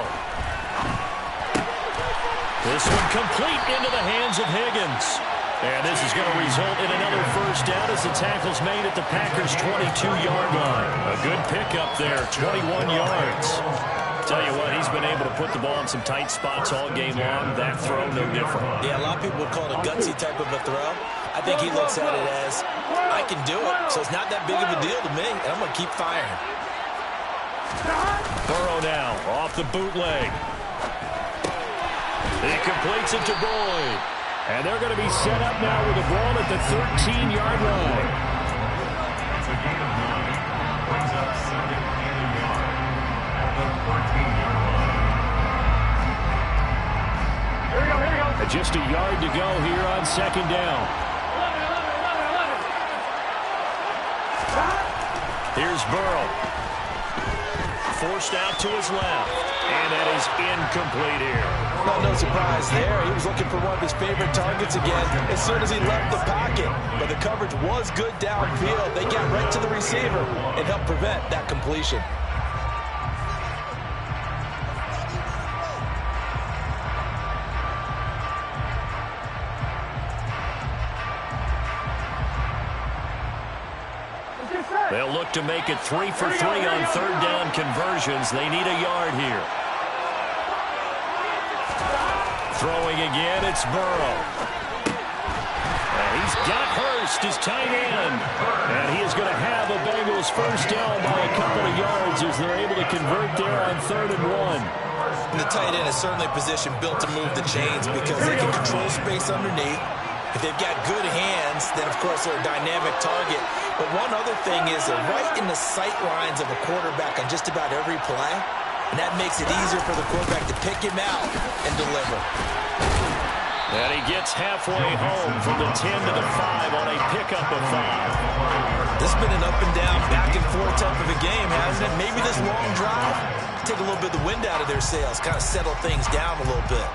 This one complete into the hands of Higgins. And this is going to result in another 1st down as the tackle's made at the Packers' 22-yard line. A good pickup there, 21 yards. Tell you what, he's been able to put the ball in some tight spots all game long. That throw, no different. Yeah, a lot of people would call it a gutsy type of a throw. I think he looks at it as, I can do it, so it's not that big of a deal to me, and I'm going to keep firing. Burrow now, off the bootleg. He completes it to Boyd. And they're going to be set up now with the ball at the 13-yard line. That's a gain of 9. Brings up 2nd and a yard at the 14-yard line. Just a yard to go here on 2nd down. Here's Burrow. Forced out to his left. And that is incomplete here. Well, no surprise there. He was looking for one of his favorite targets again as soon as he left the pocket. But the coverage was good downfield. They got right to the receiver and helped prevent that completion. They'll look to make it 3 for 3 on 3rd down conversions. They need a yard here. Throwing again, it's Burrow. And he's got Hurst, his tight end. And he is going to have a Bengals 1st down by a couple of yards as they're able to convert there on 3rd and 1. And the tight end is certainly a position built to move the chains because they can control space underneath. If they've got good hands, then, of course, they're a dynamic target. But one other thing is they're right in the sight lines of a quarterback on just about every play. And that makes it easier for the quarterback to pick him out and deliver. And he gets halfway home from the 10 to the 5 on a pickup of 5. This has been an up and down, back and forth type of a game, hasn't it? Maybe this long drive, take a little bit of the wind out of their sails, kind of settle things down a little bit.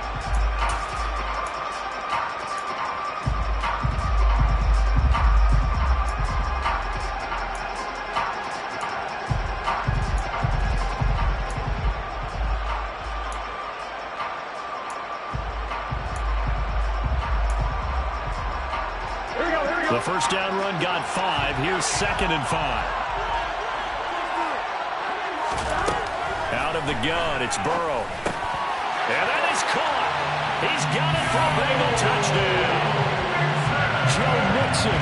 The first down run got 5. Here's 2nd and 5. Out of the gun, it's Burrow. And that is caught. He's got it for a Bengal touchdown. Joe Mixon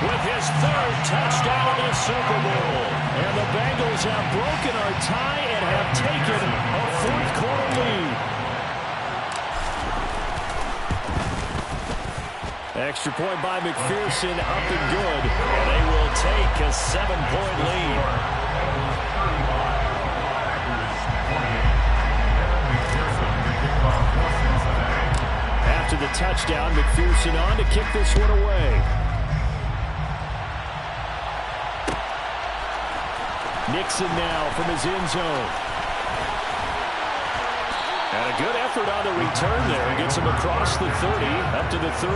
with his 3rd touchdown of the Super Bowl. And the Bengals have broken our tie and have taken a 4th quarter lead. Extra point by McPherson, up and good. And they will take a 7-point lead. After the touchdown, McPherson on to kick this one away. Nixon now from his end zone. And a good effort on the return there. Gets him across the 30, up to the 33.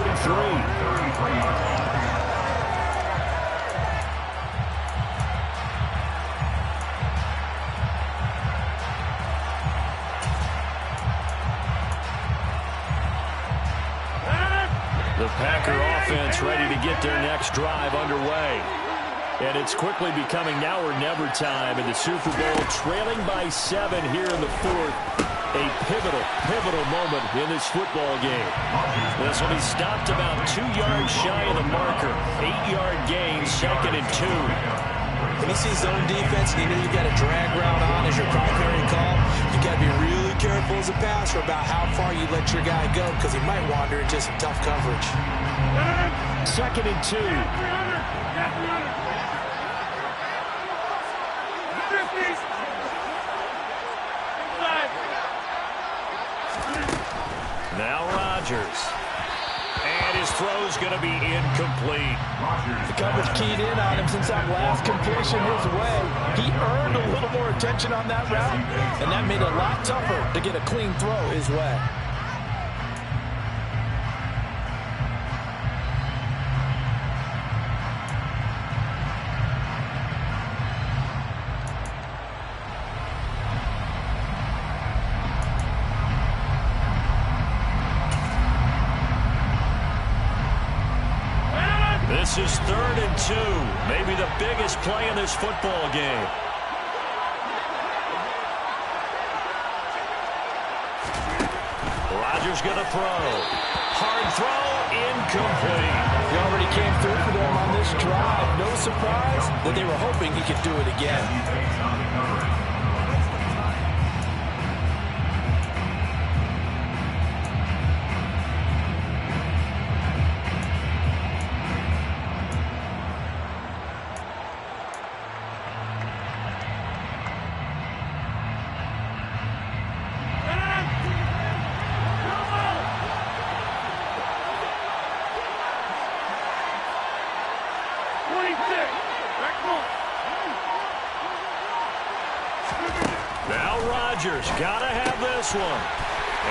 The Packer offense ready to get their next drive underway. And it's quickly becoming now or never time in the Super Bowl, trailing by 7 here in the 4th. A pivotal moment in this football game. This will be stopped about 2 yards shy of the marker. 8-yard gain, 2nd and 2. When you see zone defense and you know you got a drag route on as your primary call, you got to be really careful as a passer about how far you let your guy go because he might wander into some tough coverage. 2nd and 2. Now Rodgers. And his throw's going to be incomplete. The coverage keyed in on him since that last completion his way. He earned a little more attention on that route, and that made it a lot tougher to get a clean throw his way. This is 3rd and 2. Maybe the biggest play in this football game. Rodgers going to throw. Hard throw, incomplete. He already came through for them on this drive. No surprise that they were hoping he could do it again. Now Rodgers got to have this one.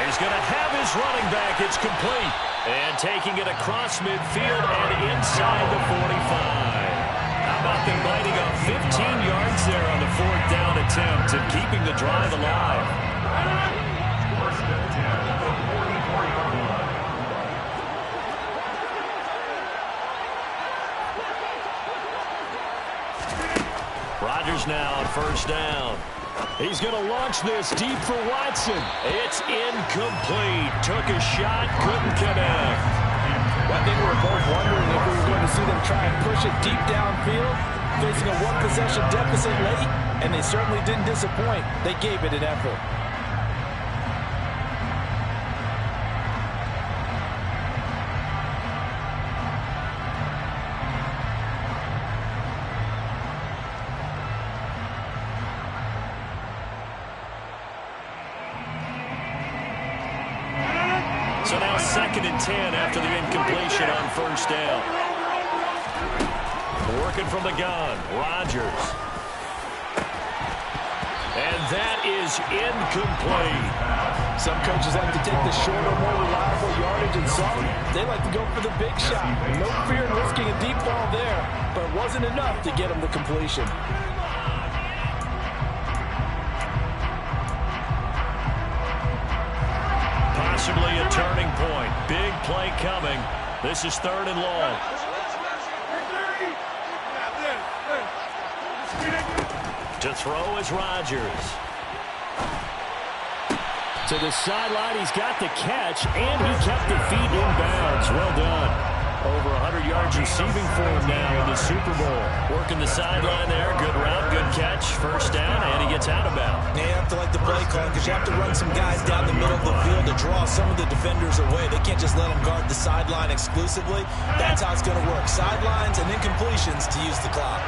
He's going to have his running back. It's complete. And taking it across midfield and inside the 45. How about them biting up 15 yards there on the 4th down attempt and keeping the drive alive? Rodgers now on 1st down. He's going to launch this deep for Watson. It's incomplete. Took a shot, couldn't connect. Well, I think we were both wondering if we were going to see them try and push it deep downfield, facing a 1-possession deficit late, and they certainly didn't disappoint. They gave it an effort. 2nd and 10 after the incompletion on first down. Working from the gun, Rodgers. And that is incomplete. Some coaches like to take the shorter, more reliable yardage, and some, they like to go for the big shot. No fear in risking a deep ball there, but it wasn't enough to get him the completion. Possibly a turning point. Big play coming. This is 3rd and long. To throw is Rodgers. To the sideline, he's got the catch, and he kept the feet in bounds. Well done. Over 100 yards receiving for him now in the Super Bowl. Working the sideline there. Good route, good catch. First down, and he gets out of bounds. Yeah, you have to like the play call because you have to run some guys down the middle of the field to draw some of the defenders away. They can't just let them guard the sideline exclusively. That's how it's going to work. Sidelines and incompletions to use the clock.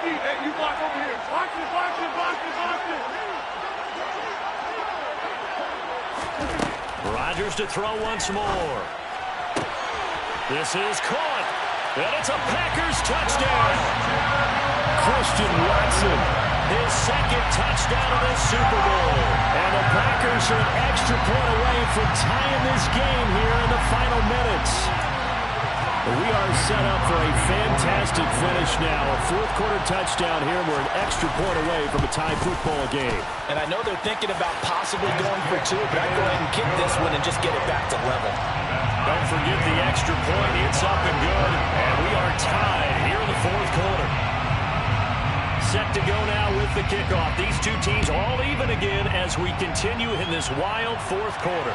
Hey, you block over here. Watch it, watch it, watch it, watch it. Rodgers to throw once more. This is caught, and it's a Packers touchdown. Christian Watson, his 2nd touchdown of this Super Bowl. And the Packers are an extra point away from tying this game here in the final minutes. We are set up for a fantastic finish now. A 4th-quarter touchdown here. We're an extra point away from a tie football game. And I know they're thinking about possibly going for 2, but I'd go ahead and kick this one and just get it back to level. Don't forget the extra point. It's up and good. And we are tied here in the 4th quarter. Set to go now with the kickoff. These two teams all even again as we continue in this wild 4th quarter.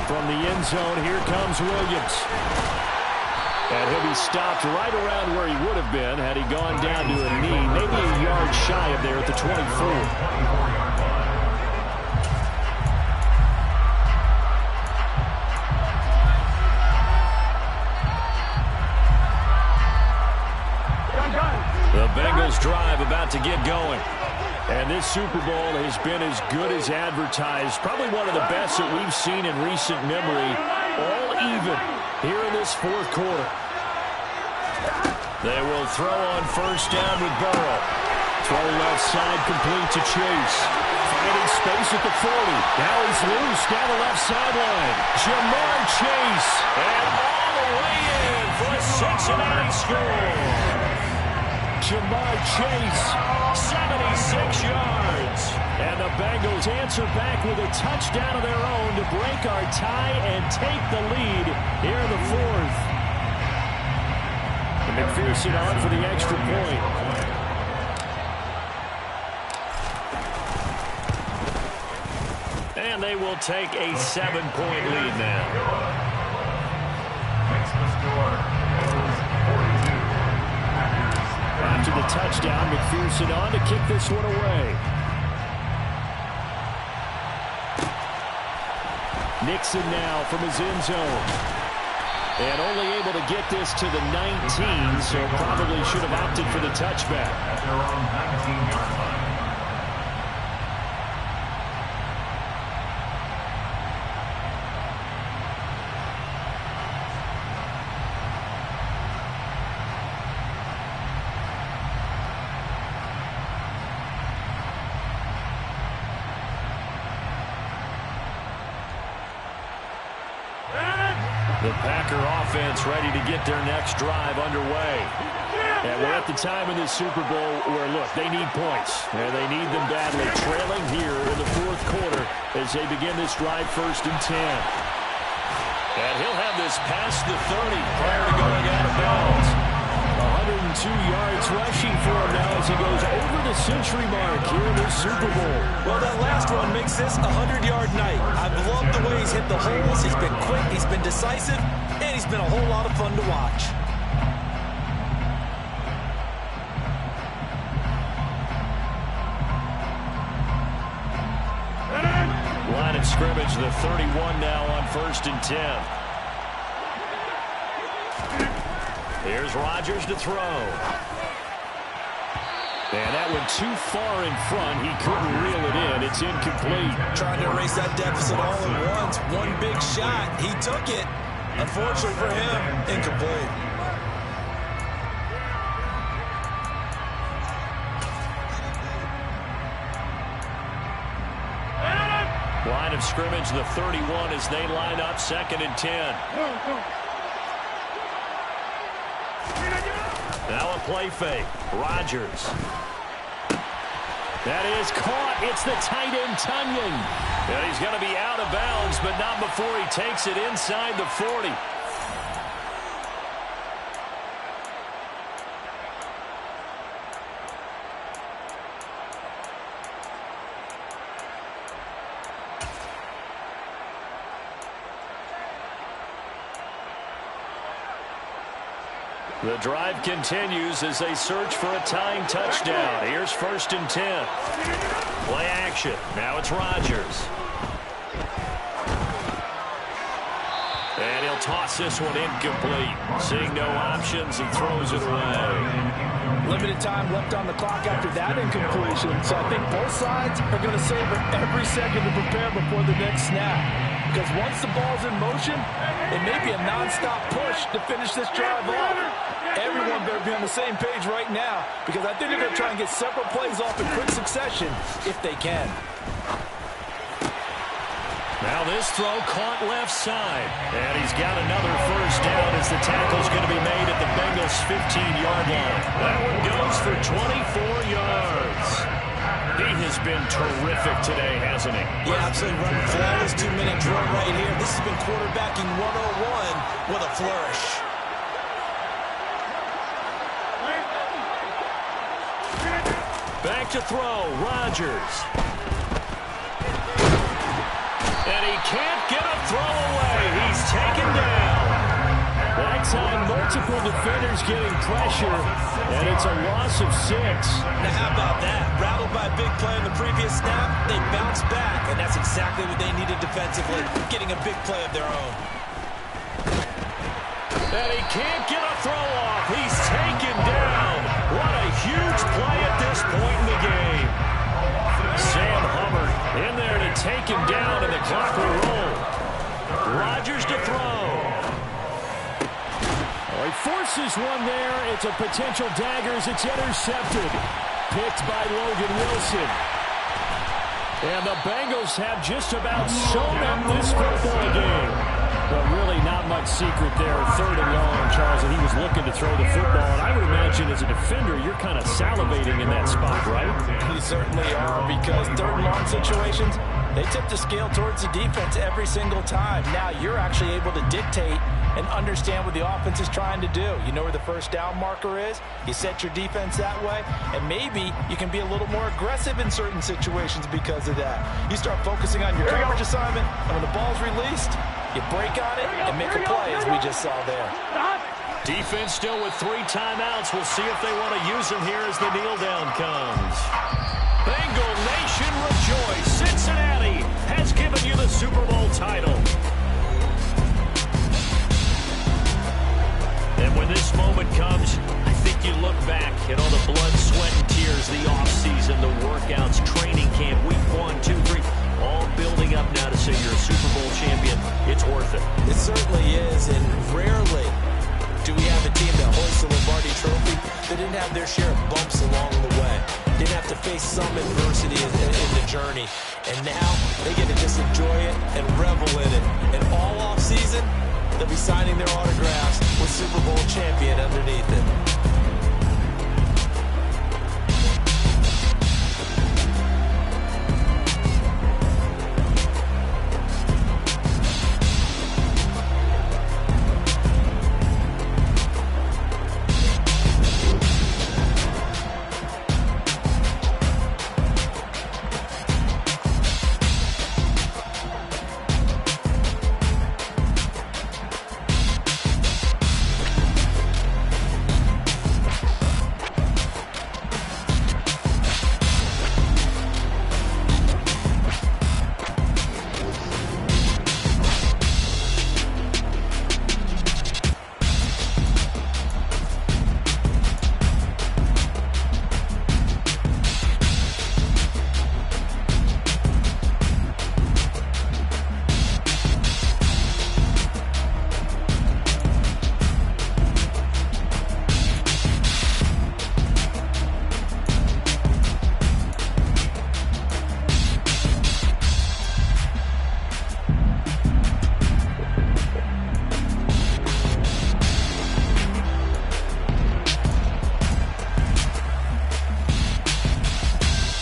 From the end zone, here comes Williams. And he'll be stopped right around where he would have been had he gone down to a knee, maybe a yard shy of there at the 24. The Bengals drive about to get going. And this Super Bowl has been as good as advertised. Probably one of the best that we've seen in recent memory. All even here in this 4th quarter. They will throw on first down with Burrow. Throw left side complete to Chase. Finding space at the 40. Now he's loose down the left sideline. Jamar Chase. And all the way in for a Cincinnati score. Jamar Chase, 76 yards. And the Bengals answer back with a touchdown of their own to break our tie and take the lead here in the 4th. And McPherson on for the extra point. And they will take a 7-point lead now. Makes the score. After the touchdown, McPherson on to kick this one away. Nixon now from his end zone. And only able to get this to the 19, so probably should have opted for the touchback. At their own 19-yard line. The Packer offense ready to get their next drive underway. And we're at the time in this Super Bowl where, look, they need points. And they need them badly. Trailing here in the 4th quarter as they begin this drive 1st and 10. And he'll have this past the 30 prior to going out of bounds. 102 yards rushing for him now as he goes over the century mark here in this Super Bowl. Well, that last one makes this a 100-yard night. I've loved the way he's hit the holes. He's been quick, he's been decisive, and he's been a whole lot of fun to watch. Line of scrimmage, the 31 now on 1st and 10. Here's Rodgers to throw. And that one too far in front. He couldn't reel it in. It's incomplete. Trying to erase that deficit all at once. One big shot. He took it. Unfortunately for him, incomplete. Line of scrimmage, the 31 as they line up 2nd and 10. Now a play fake. Rodgers. That is caught. It's the tight end, Tunyon. And he's going to be out of bounds, but not before he takes it inside the 40. The drive continues as they search for a tying touchdown. Here's 1st and 10. Play action. Now it's Rodgers. And he'll toss this one incomplete. Seeing no options, he throws it away. Limited time left on the clock after that incompletion. So I think both sides are going to savor every second to prepare before the next snap. Because once the ball's in motion, it may be a nonstop push to finish this drive off. Everyone better be on the same page right now, because I think they're going to try and get several plays off in quick succession if they can. Now this throw caught left side. And he's got another first down as the tackle's going to be made at the Bengals' 15-yard line. That one goes for 24 yards. He has been terrific today, hasn't he? Yeah, absolutely running flawless 2-minute drill right here. This has been quarterbacking 101 with a flourish. Back to throw, Rodgers. And he can't get a throw away. He's taken down. That time, multiple defenders getting pressure, and it's a loss of 6. Now, how about that? Rattled by a big play in the previous snap, they bounce back, and that's exactly what they needed defensively, getting a big play of their own. And he can't get a throw off. He's taken down. What a huge play at this point in the game. Sam Hubbard in there to take him down, and the clock will roll. Rodgers to throw. He forces one there. It's a potential dagger as it's intercepted. Picked by Logan Wilson. And the Bengals have just about sewn up this football game. But really not much secret there. 3rd and long, Charles, and he was looking to throw the football. And I would imagine as a defender, you're kind of salivating in that spot, right? You certainly are, because 3rd and long situations, they tip the scale towards the defense every single time. Now you're actually able to dictate and understand what the offense is trying to do. You know where the first down marker is. You set your defense that way, and maybe you can be a little more aggressive in certain situations because of that. You start focusing on your coverage assignment, and when the ball's released, you break on it and make a play, as we just saw there. Defense still with 3 timeouts. We'll see if they want to use them here as the kneel down comes. Bengal Nation rejoice. Cincinnati has given you the Super Bowl title. And when this moment comes, I think you look back at all the blood, sweat, and tears, the offseason, the workouts, training camp, week 1, 2, 3, all building up now to say you're a Super Bowl champion. It's worth it. It certainly is, and rarely do we have a team that hoists the Lombardi Trophy that didn't have their share of bumps along the way. Didn't have to face some adversity in the journey. And now they get to just enjoy it and revel in it. And all offseason, they'll be signing their autographs with Super Bowl champion underneath it.